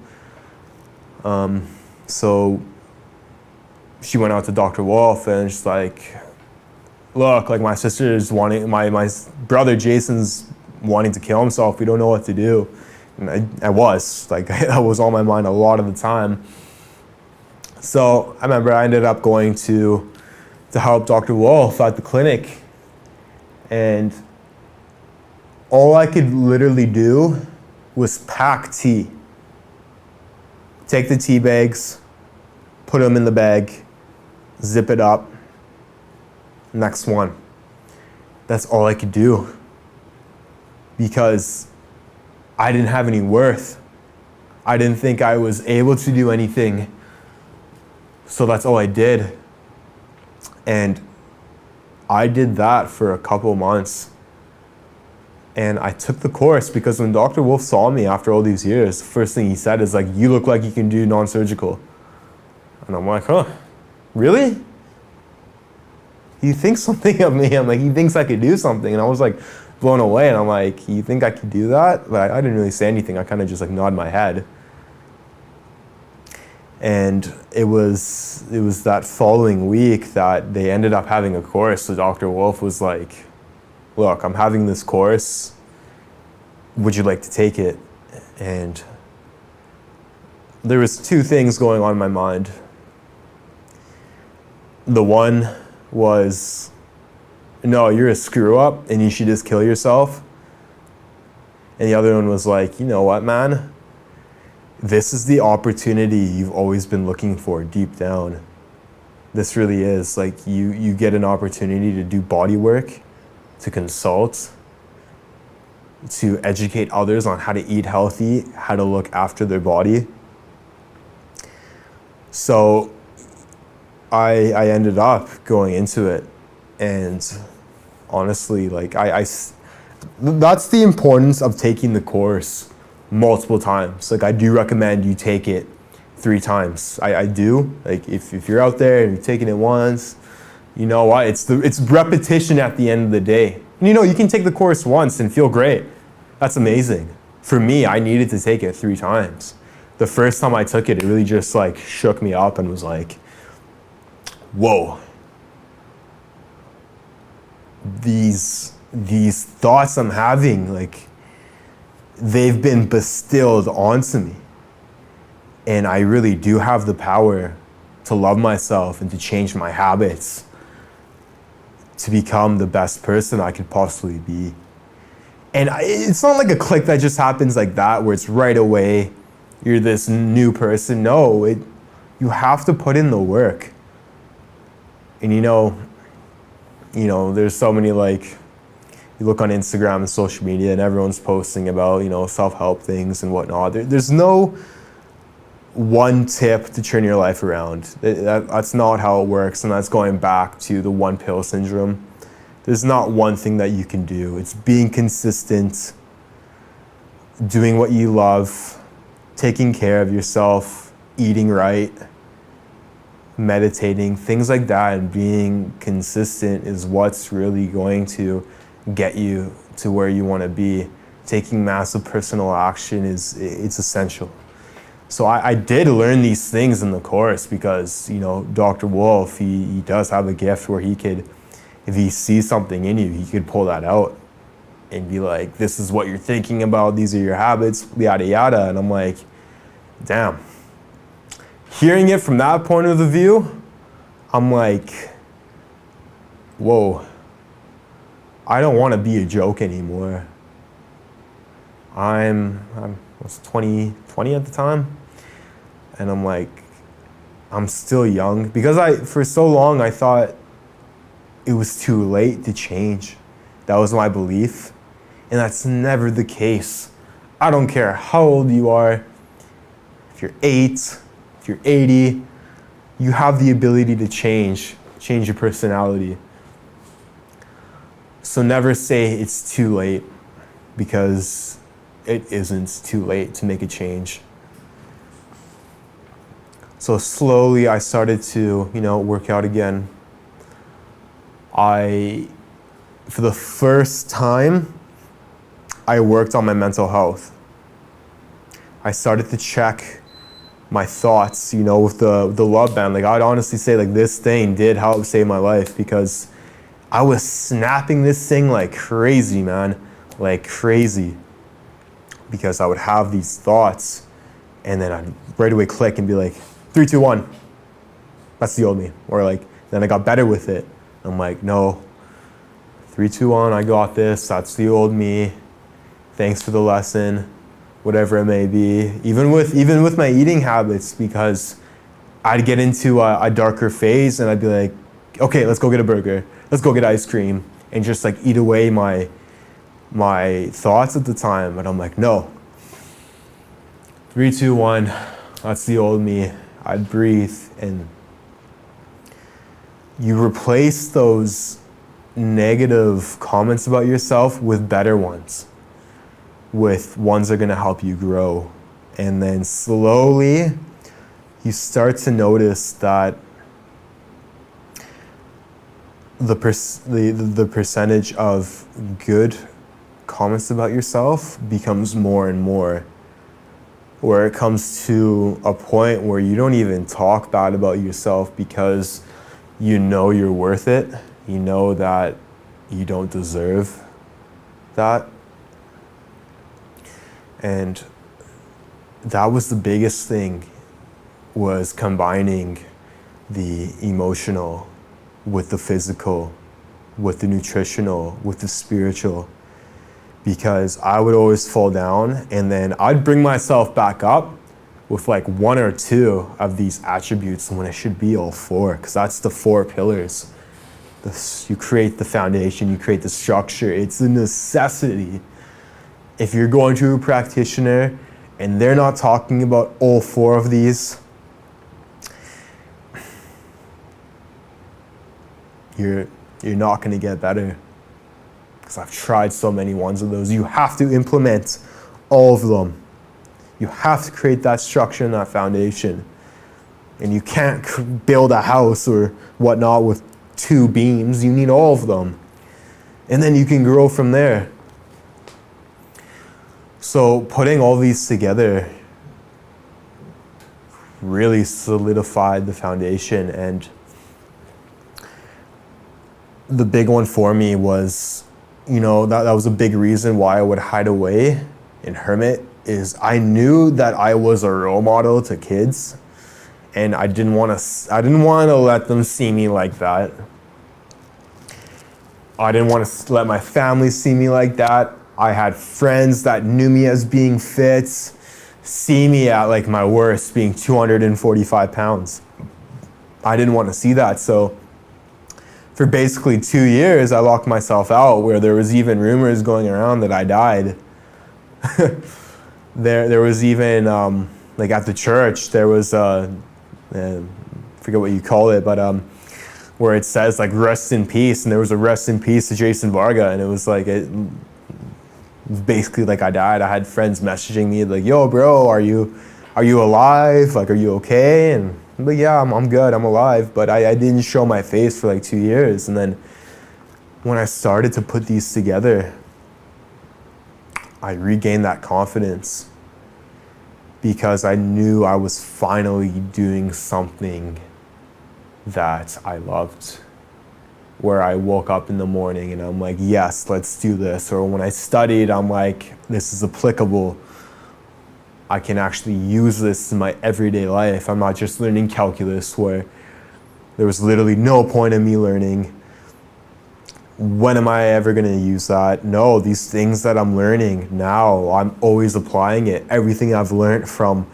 So she went out to Dr. Wolfe and just like, look, like my sister's wanting, my brother Jason's wanting to kill himself. We don't know what to do. And I was like, that was on my mind a lot of the time. So I remember I ended up going to help Dr. Wolfe at the clinic, and all I could literally do was pack tea. Take the tea bags, put them in the bag, zip it up, next one. That's all I could do, because I didn't have any worth. I didn't think I was able to do anything. So that's all I did. And I did that for a couple months. And I took the course because when Dr. Wolfe saw me after all these years, the first thing he said is like, you look like you can do non-surgical. And I'm like, huh, really? He thinks something of me. I'm like, he thinks I could do something. And I was like blown away. And I'm like, you think I could do that? But I didn't really say anything. I kind of just like nod my head. And it was that following week that they ended up having a course. So Dr. Wolfe was like, look, I'm having this course. Would you like to take it? And there was two things going on in my mind. The one was, no, you're a screw up and you should just kill yourself. And the other one was like, you know what, man? This is the opportunity you've always been looking for deep down. This really is. Like you get an opportunity to do body work, to consult, to educate others on how to eat healthy, how to look after their body. So I ended up going into it, and honestly, like that's the importance of taking the course multiple times. Like I do recommend you take it 3 times. I do. Like if you're out there and you're taking it once, you know what? It's repetition at the end of the day. And you can take the course once and feel great. That's amazing. For me, I needed to take it 3 times. The first time I took it, it really just like shook me up and was like, whoa. These thoughts I'm having, like, they've been bestilled onto me. And I really do have the power to love myself and to change my habits, to become the best person I could possibly be. And it's not like a click that just happens like that, where it's right away, you're this new person. No, you have to put in the work. And there's so many, like, you look on Instagram and social media and everyone's posting about, self-help things and whatnot. There's no one tip to turn your life around. That's not how it works, and that's going back to the one pill syndrome. There's not one thing that you can do. It's being consistent, doing what you love, taking care of yourself, eating right, meditating, things like that, and being consistent is what's really going to get you to where you want to be. Taking massive personal action it's essential. So I did learn these things in the course because, Dr. Wolfe, he does have a gift where he could, if he sees something in you, he could pull that out and be like, this is what you're thinking about, these are your habits, yada, yada. And I'm like, damn. Hearing it from that point of the view, I'm like, whoa, I don't want to be a joke anymore. I was 20 at the time. And I'm like, I'm still young. Because for so long, I thought it was too late to change. That was my belief. And that's never the case. I don't care how old you are. If you're 8, if you're 80, you have the ability to change your personality. So never say it's too late, because it isn't too late to make a change. So slowly I started to, work out again. For the first time, I worked on my mental health. I started to check my thoughts, with the love band. Like, I'd honestly say, like, this thing did help save my life, because I was snapping this thing like crazy, man. Like crazy. Because I would have these thoughts, and then I'd right away click and be like, 3, 2, 1. That's the old me. Or like, then I got better with it. I'm like, no, 3, 2, 1, I got this. That's the old me. Thanks for the lesson. Whatever it may be. Even with my eating habits, because I'd get into a darker phase and I'd be like, okay, let's go get a burger. Let's go get ice cream, and just like eat away my thoughts at the time. But I'm like, no, 3, 2, 1. That's the old me. I'd breathe, and you replace those negative comments about yourself with better ones, with ones that are going to help you grow. And then slowly you start to notice that the percentage of good comments about yourself becomes more and more, where it comes to a point where you don't even talk bad about yourself because you know you're worth it. You know that you don't deserve that. And that was the biggest thing, was combining the emotional with the physical, with the nutritional, with the spiritual. Because I would always fall down, and then I'd bring myself back up with like 1 or 2 of these attributes when it should be all 4, because that's the 4 pillars. You create the foundation, you create the structure. It's a necessity. If you're going to a practitioner and they're not talking about all 4 of these, you're not going to get better. Because I've tried so many ones of those. You have to implement all of them. You have to create that structure and that foundation. And you can't build a house or whatnot with 2 beams. You need all of them. And then you can grow from there. So putting all these together really solidified the foundation. And the big one for me was, that was a big reason why I would hide away and hermit, is I knew that I was a role model to kids, and I didn't want to let them see me like that. I didn't want to let my family see me like that. I had friends that knew me as being fit, see me at like my worst, being 245 pounds. I didn't want to see that. So for basically 2 years, I locked myself out, where there was even rumors going around that I died. There was even, like at the church, there was, I forget what you call it, but where it says like rest in peace, and there was a rest in peace to Jason Varga, and it was like, it was basically like I died. I had friends messaging me like, yo bro, are you alive? Like, are you okay? And I'm like, yeah, I'm good, I'm alive. But I didn't show my face for like 2 years. And then when I started to put these together, I regained that confidence, because I knew I was finally doing something that I loved, where I woke up in the morning and I'm like, yes, let's do this. Or when I studied, I'm like, this is applicable. I can actually use this in my everyday life. I'm not just learning calculus, where there was literally no point in me learning. When am I ever going to use that? No, these things that I'm learning now, I'm always applying it. Everything I've learned from,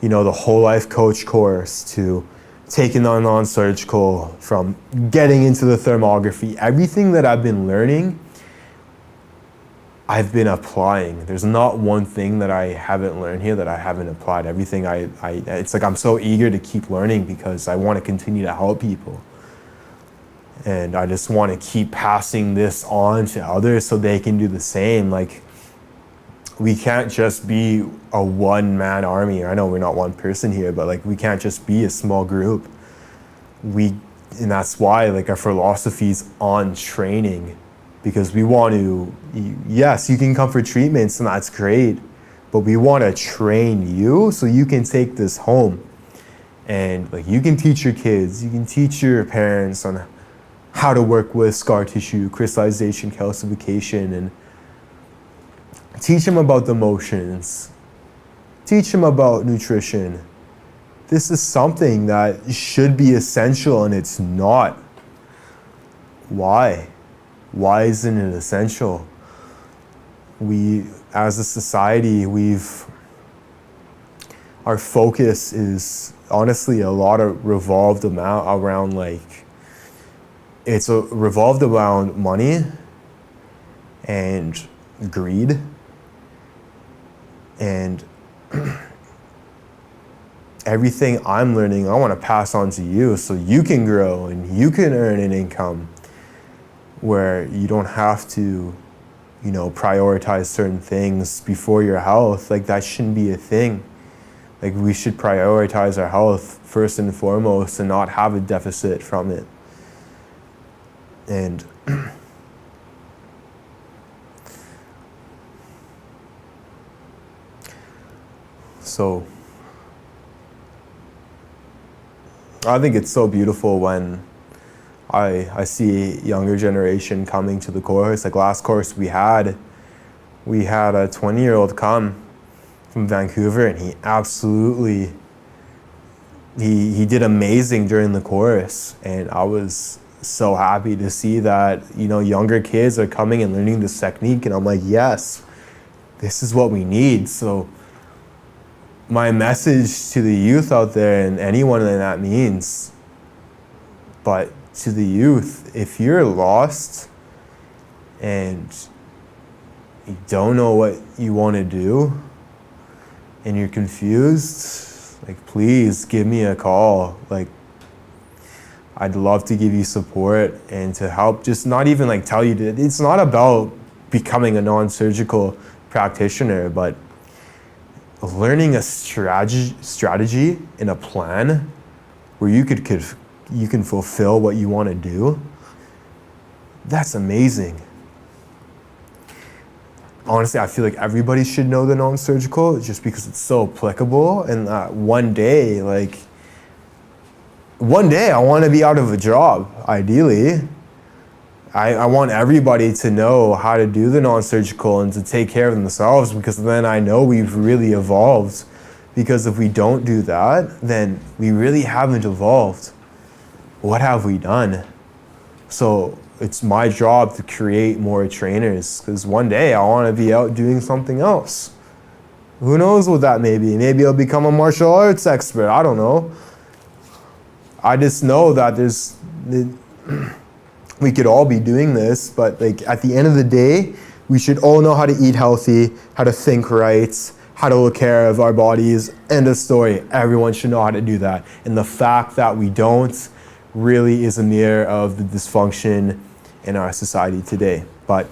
the whole life coach course, to taking on non-surgical, from getting into the thermography, everything that I've been learning, I've been applying. There's not one thing that I haven't learned here that I haven't applied. Everything it's like I'm so eager to keep learning, because I want to continue to help people. And I just want to keep passing this on to others so they can do the same. Like, we can't just be a one-man army. I know we're not one person here, but like, we can't just be a small group. And that's why like our philosophy is on training, because we want to, yes, you can come for treatments and that's great, but we want to train you so you can take this home. And like, you can teach your kids, you can teach your parents on how to work with scar tissue, crystallization, calcification, and teach them about the motions. Teach them about nutrition. This is something that should be essential, and it's not. Why? Why isn't it essential? We, as a society, our focus is honestly a lot of revolved around like, it's revolved around money and greed. And everything I'm learning, I want to pass on to you so you can grow and you can earn an income where you don't have to, prioritize certain things before your health. Like, that shouldn't be a thing. Like, we should prioritize our health first and foremost and not have a deficit from it. And so I think it's so beautiful when I see younger generation coming to the course. Like, last course we had a 20-year-old come from Vancouver, and he absolutely, he did amazing during the course. And I was so happy to see that, younger kids are coming and learning this technique. And I'm like, yes, this is what we need. So my message to the youth out there, and anyone that that means, but to the youth, if you're lost and you don't know what you want to do and you're confused, like, please give me a call. Like, I'd love to give you support and to help, just not even like tell you to, it's not about becoming a non-surgical practitioner, but learning a strategy and a plan where you can fulfill what you want to do. That's amazing. Honestly, I feel like everybody should know the non-surgical just because it's so applicable. And one day I want to be out of a job, ideally. I want everybody to know how to do the non-surgical and to take care of themselves, because then I know we've really evolved. Because if we don't do that, then we really haven't evolved. What have we done? So it's my job to create more trainers, because one day I want to be out doing something else. Who knows what that may be? Maybe I'll become a martial arts expert. I don't know. I just know that we could all be doing this, but like, at the end of the day, we should all know how to eat healthy, how to think right, how to take care of our bodies. End of story. Everyone should know how to do that. And the fact that we don't really is a mirror of the dysfunction in our society today. But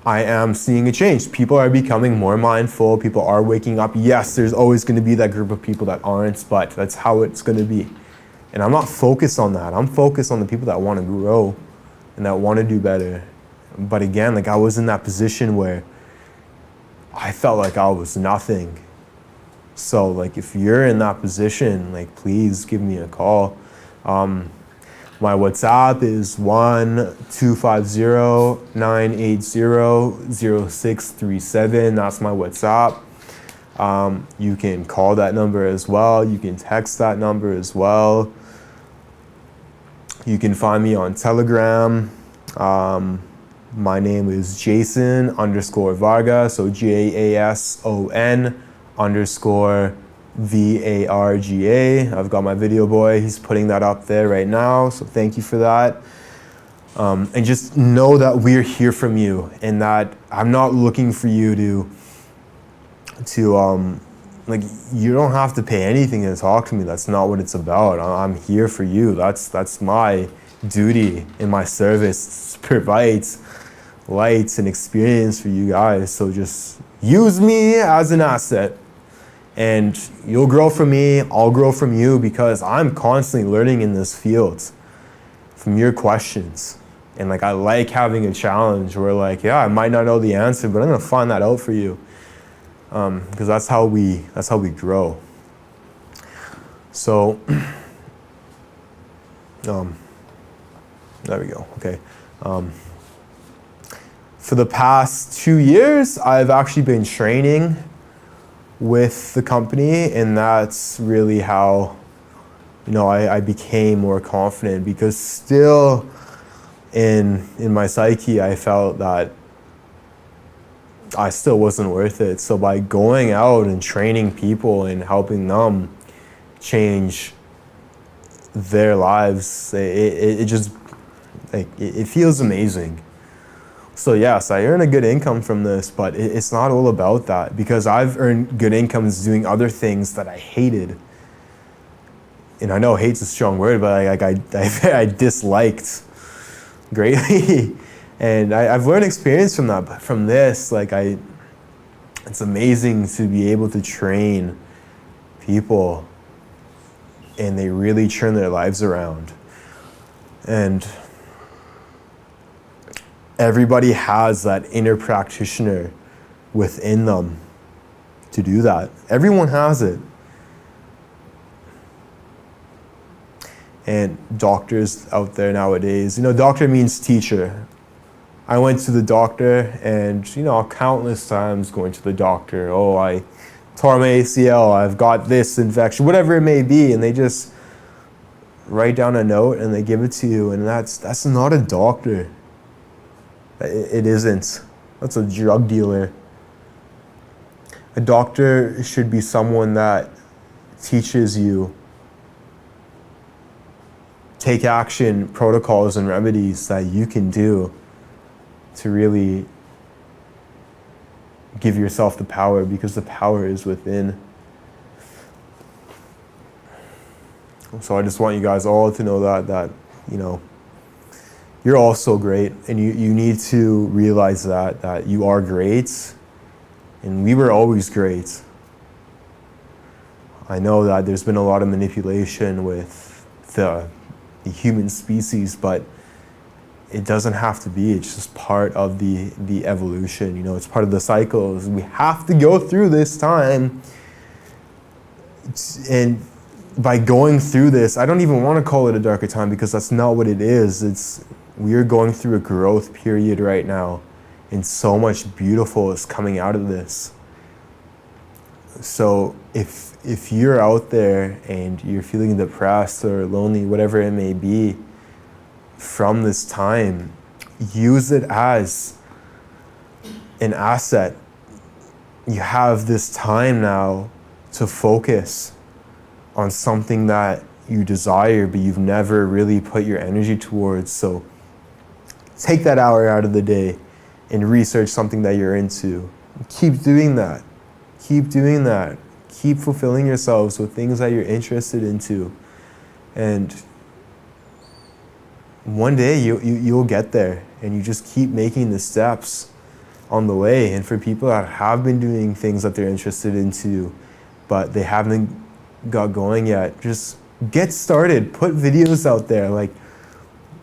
I am seeing a change. People are becoming more mindful. People are waking up. Yes, there's always going to be that group of people that aren't, but that's how it's going to be. And I'm not focused on that. I'm focused on the people that want to grow and that want to do better. But again, like, I was in that position where I felt like I was nothing. So like, if you're in that position, like, please give me a call. My WhatsApp is 1-250-980-0637. That's my WhatsApp. You can call that number as well. You can text that number as well. You can find me on Telegram. My name is Jason_Varga, so JASON_VARGA. I've got my video boy. He's putting that up there right now, so thank you for that. And just know that we're here from you, and that I'm not looking for you to like, you don't have to pay anything to talk to me. That's not what it's about. I'm here for you. That's my duty in my service, provides lights and experience for you guys. So just use me as an asset, and you'll grow from me. I'll grow from you, because I'm constantly learning in this field from your questions. And like, I like having a challenge where, like, yeah, I might not know the answer, but I'm gonna find that out for you. Because that's how we grow. So there we go. Okay. For the past 2 years, I've actually been training with the company, and that's really how, I became more confident, because still in my psyche, I felt that I still wasn't worth it. So by going out and training people and helping them change their lives, it just, like, it feels amazing. So yes, I earn a good income from this, but it's not all about that, because I've earned good incomes doing other things that I hated. And I know hate's a strong word, but I disliked greatly. And I've learned experience from that. But from this, it's amazing to be able to train people and they really turn their lives around. And everybody has that inner practitioner within them to do that. Everyone has it. And doctors out there nowadays, doctor means teacher. I went to the doctor and, countless times going to the doctor, oh, I tore my ACL, I've got this infection, whatever it may be, and they just write down a note and they give it to you, and that's not a doctor. It isn't. That's a drug dealer. A doctor should be someone that teaches you take action protocols and remedies that you can do to really give yourself the power, because the power is within. So I just want you guys all to know that you're all so great, and you need to realize that you are great, and we were always great. I know that there's been a lot of manipulation with the human species, but it doesn't have to be. It's just part of the evolution. It's part of the cycles. We have to go through this time. And by going through this, I don't even want to call it a darker time, because that's not what it is. We are going through a growth period right now, and so much beautiful is coming out of this. So if you're out there and you're feeling depressed or lonely, whatever it may be, from this time, use it as an asset. You have this time now to focus on something that you desire, but you've never really put your energy towards. So take that hour out of the day and research something that you're into. Keep doing that. Keep doing that. Keep fulfilling yourselves with things that you're interested into. And one day you'll get there, and you just keep making the steps on the way. And for people that have been doing things that they're interested into, but they haven't got going yet, just get started. Put videos out there. Like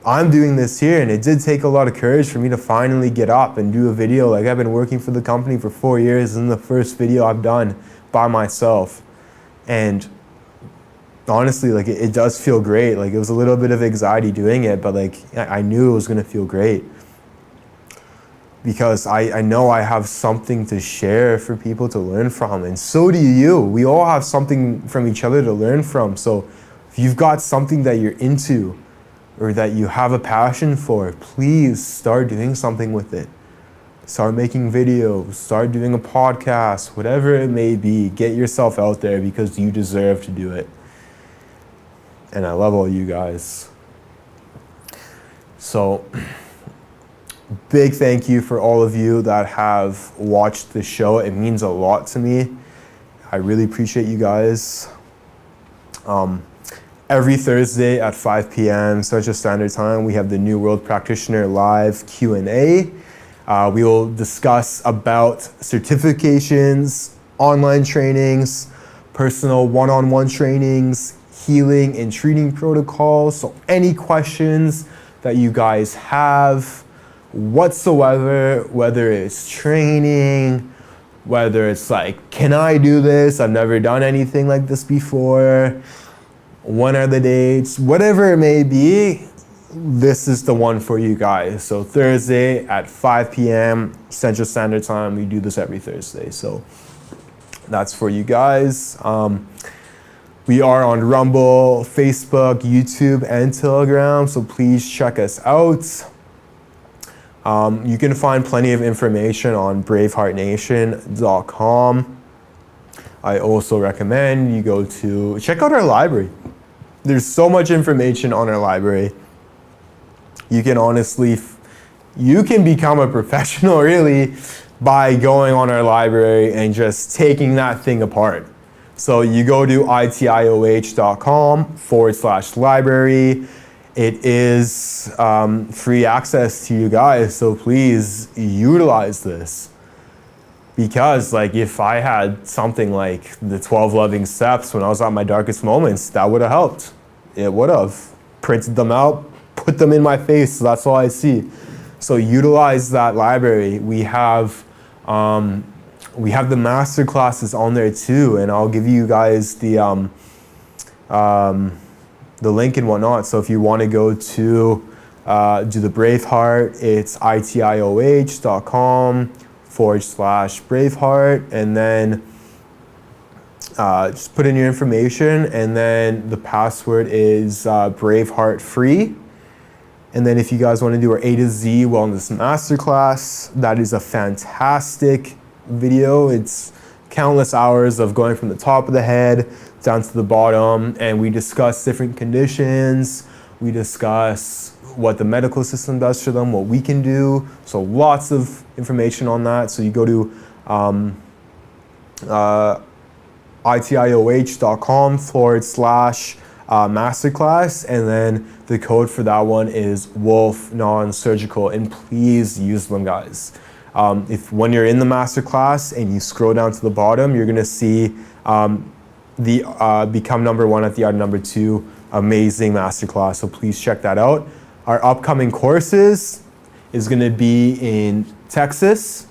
I'm doing this here, and it did take a lot of courage for me to finally get up and do a video. Like I've been working for the company for 4 years, and the first video I've done by myself. And honestly, like it does feel great. Like it was a little bit of anxiety doing it, but like I knew it was gonna feel great, because I know I have something to share for people to learn from, and so do you. We all have something from each other to learn from. So if you've got something that you're into or that you have a passion for, please start doing something with it. Start making videos, start doing a podcast, whatever it may be. Get yourself out there, because you deserve to do it. And I love all you guys. So big thank you for all of you that have watched the show. It means a lot to me. I really appreciate you guys. Every Thursday at 5 p.m. Central Standard Time, we have the New World Practitioner Live Q&A. We will discuss about certifications, online trainings, personal one-on-one trainings, healing and treating protocols. So any questions that you guys have whatsoever, whether it's training, whether it's like, can I do this? I've never done anything like this before. When are the dates? Whatever it may be, this is the one for you guys. So Thursday at 5 p.m. Central Standard Time, we do this every Thursday. So that's for you guys. We are on Rumble, Facebook, YouTube, and Telegram, so please check us out. You can find plenty of information on braveheartnation.com. I also recommend you go to check out our library. There's so much information on our library. You can honestly You can become a professional really by going on our library and just taking that thing apart. So you go to itioh.com/library. It is free access to you guys, so please utilize this. Because like if I had something like the 12 loving steps when I was at my darkest moments, that would have helped. It would have. Printed them out, put them in my face, so that's all I see. So utilize that library. We have the master classes on there too, and I'll give you guys the link and whatnot. So if you want to go to do the Braveheart, it's itioh.com/Braveheart, and then just put in your information, and then the password is Braveheart free. And then if you guys want to do our A to Z Wellness Masterclass, that is a fantastic video. It's countless hours of going from the top of the head down to the bottom, and we discuss different conditions. We discuss what the medical system does for them, what we can do. So lots of information on that. So you go to itioh.com/masterclass, and then the code for that one is WOLFE Non-SURGICAL, and please use them, guys. If when you're in the masterclass and you scroll down to the bottom, you're gonna see the Become Number One at the Art of Number Two amazing masterclass. So please check that out. Our upcoming courses is gonna be in Texas.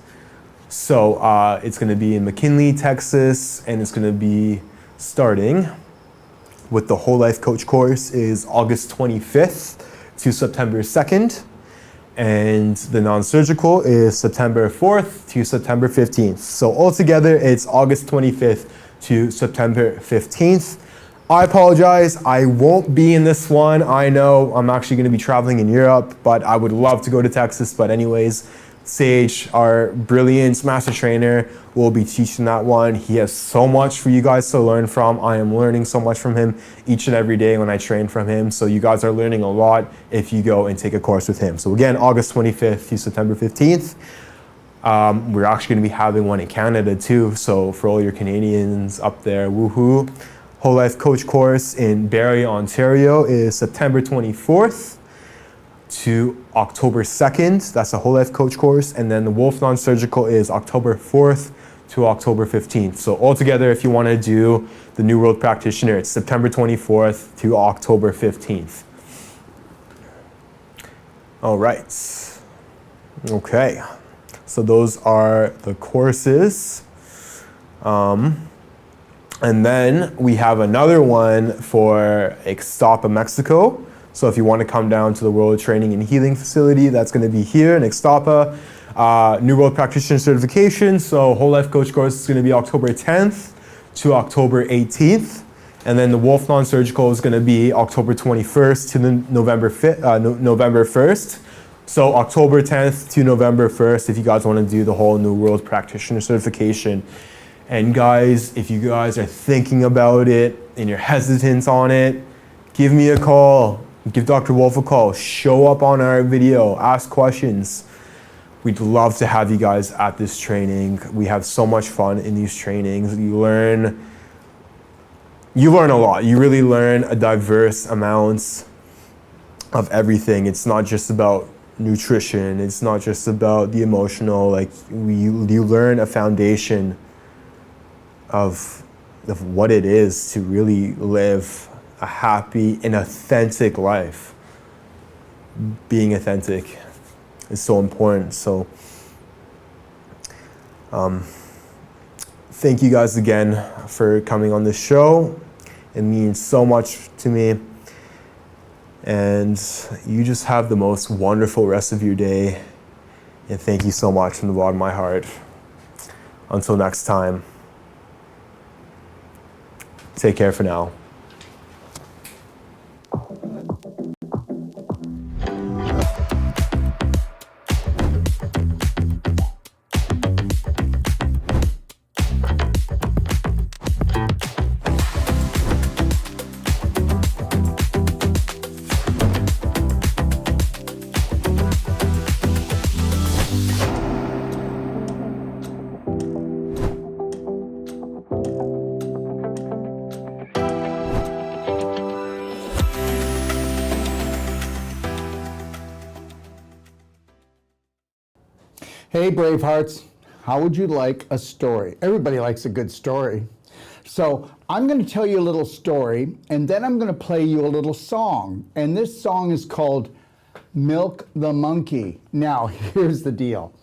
So it's gonna be in McKinley, Texas, and it's gonna be starting with the Whole Life Coach course is August 25th to September 2nd. And the non-surgical is September 4th to September 15th. So altogether, it's August 25th to September 15th. I apologize, I won't be in this one. I know I'm actually gonna be traveling in Europe, but I would love to go to Texas. But anyways, Sage, our brilliant master trainer, will be teaching that one. He has so much for you guys to learn from. I am learning so much from him each and every day when I train from him. So you guys are learning a lot if you go and take a course with him. So again, August 25th to September 15th. We're actually gonna be having one in Canada too. So for all your Canadians up there, woohoo. Whole Life Coach course in Barrie, Ontario is September 24th to October 2nd. That's a Whole Life Coach course. And then the WOLFE Non-Surgical is October 4th to October 15th. So altogether, if you want to do the New World Practitioner, it's September 24th to October 15th. All right. Okay. So those are the courses. And then we have another one for Ixtapa, Mexico. So if you want to come down to the World Training and Healing Facility, that's going to be here in Ixtapa. New World Practitioner Certification. So Whole Life Coach course is going to be October 10th to October 18th. And then the WOLFE Non-Surgical is going to be October 21st to November 1st. So October 10th to November 1st if you guys want to do the whole New World Practitioner Certification. And guys, if you guys are thinking about it and you're hesitant on it, give me a call. Give Dr. Wolf a call. Show up on our video. Ask questions. We'd love to have you guys at this training. We have so much fun in these trainings. You learn a lot. You really learn a diverse amount of everything. It's not just about nutrition. It's not just about the emotional. Like you learn a foundation of what it is to really live a happy and authentic life. Being authentic is so important. So thank you guys again for coming on this show. It means so much to me. And you just have the most wonderful rest of your day. And thank you so much from the bottom of my heart. Until next time. Take care for now. Hey, Bravehearts, how would you like a story? Everybody likes a good story. So I'm going to tell you a little story, and then I'm going to play you a little song. And this song is called Milk the Monkey. Now, here's the deal.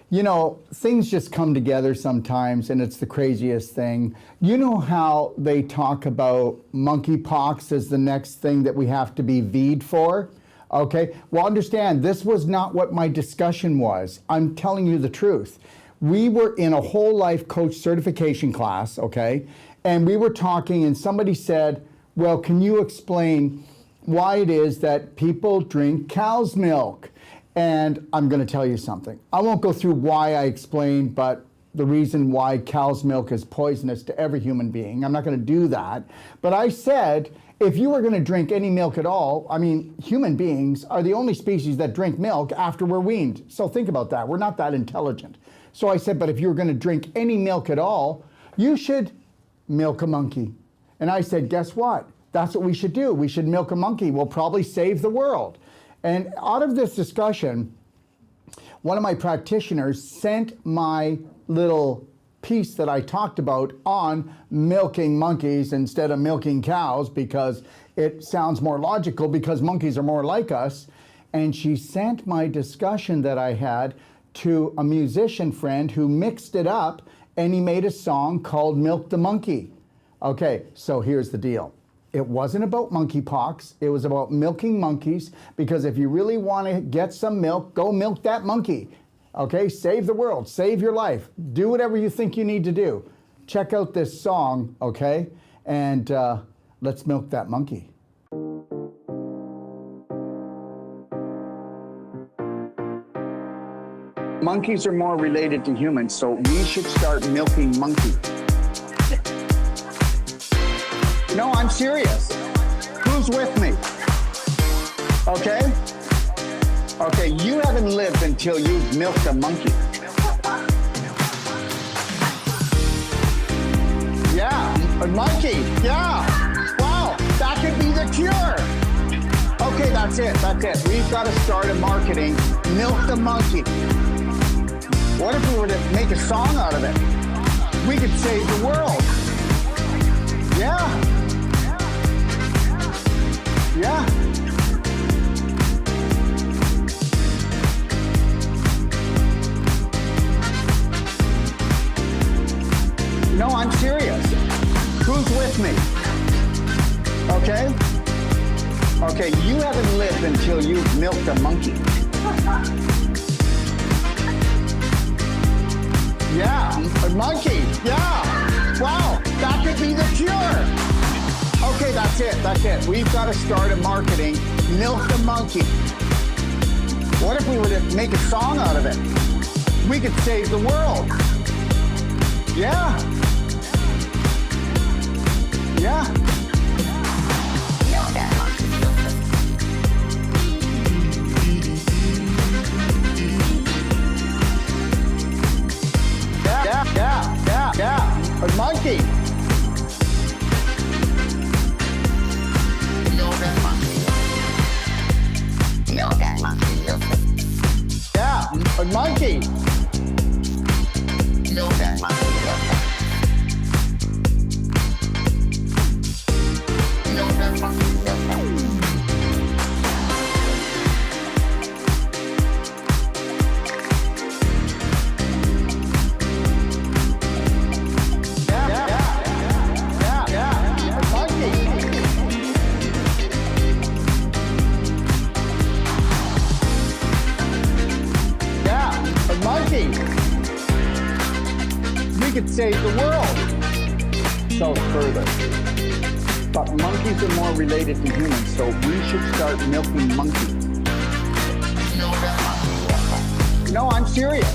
You know, things just come together sometimes, and it's the craziest thing. You know how they talk about monkeypox as the next thing that we have to be V'd for? Okay, well, understand, this was not what my discussion was. I'm telling you the truth. We were in a whole life coach certification class, okay, and we were talking, and somebody said, well, can you explain why it is that people drink cow's milk? And I'm going to tell you something. I won't go through why I explained, but the reason why cow's milk is poisonous to every human being. I'm not going to do that. But I said, if you were going to drink any milk at all, I mean, human beings are the only species that drink milk after we're weaned. So think about that. We're not that intelligent. So I said, but if you were going to drink any milk at all, you should milk a monkey. And I said, guess what? That's what we should do. We should milk a monkey. We'll probably save the world. And out of this discussion, one of my practitioners sent my little piece that I talked about on milking monkeys instead of milking cows, because it sounds more logical, because monkeys are more like us. And she sent my discussion that I had to a musician friend who mixed it up, and he made a song called Milk the Monkey. Okay, so here's the deal. It wasn't about monkeypox. It was about milking monkeys, because if you really want to get some milk, go milk that monkey. Okay, save the world, save your life. Do whatever you think you need to do. Check out this song, okay? And let's milk that monkey. Monkeys are more related to humans, so we should start milking monkeys. No, I'm serious. Who's with me? Okay? Okay, you haven't lived until you've milked a monkey. Yeah, a monkey, yeah. Wow, that could be the cure. Okay, that's it. We've got to start a marketing, milk the monkey. What if we were to make a song out of it? We could save the world. Yeah. Yeah. No, I'm serious. Who's with me? Okay? Okay, you haven't lived until you've milked a monkey. Yeah, a monkey. Yeah. Wow, that could be the cure. Okay, that's it. We've got to start a marketing, milk the monkey. What if we were to make a song out of it? We could save the world. Yeah. Yeah. Yeah. A monkey. Yeah, a monkey. We could save the world. So further. But monkeys are more related to humans, so we should start milking monkeys. No, I'm serious.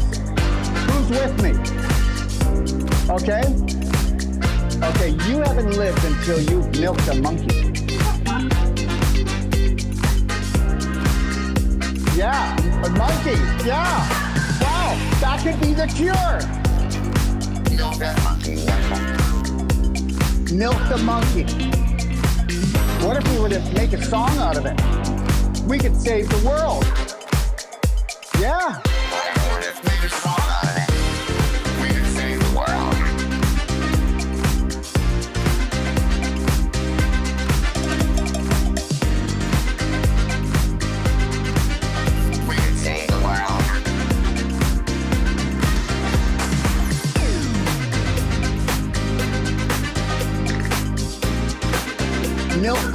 Who's with me? Okay? Okay, you haven't lived until you've milked a monkey. Yeah, a monkey. Yeah. Wow, that could be the cure. Milk the monkey. What if we were to make a song out of it? We could save the world. Yeah.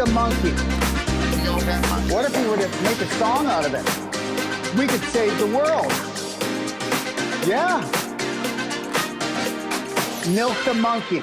the monkey. What if we were to make a song out of it? We could save the world. Yeah. Milk the monkey.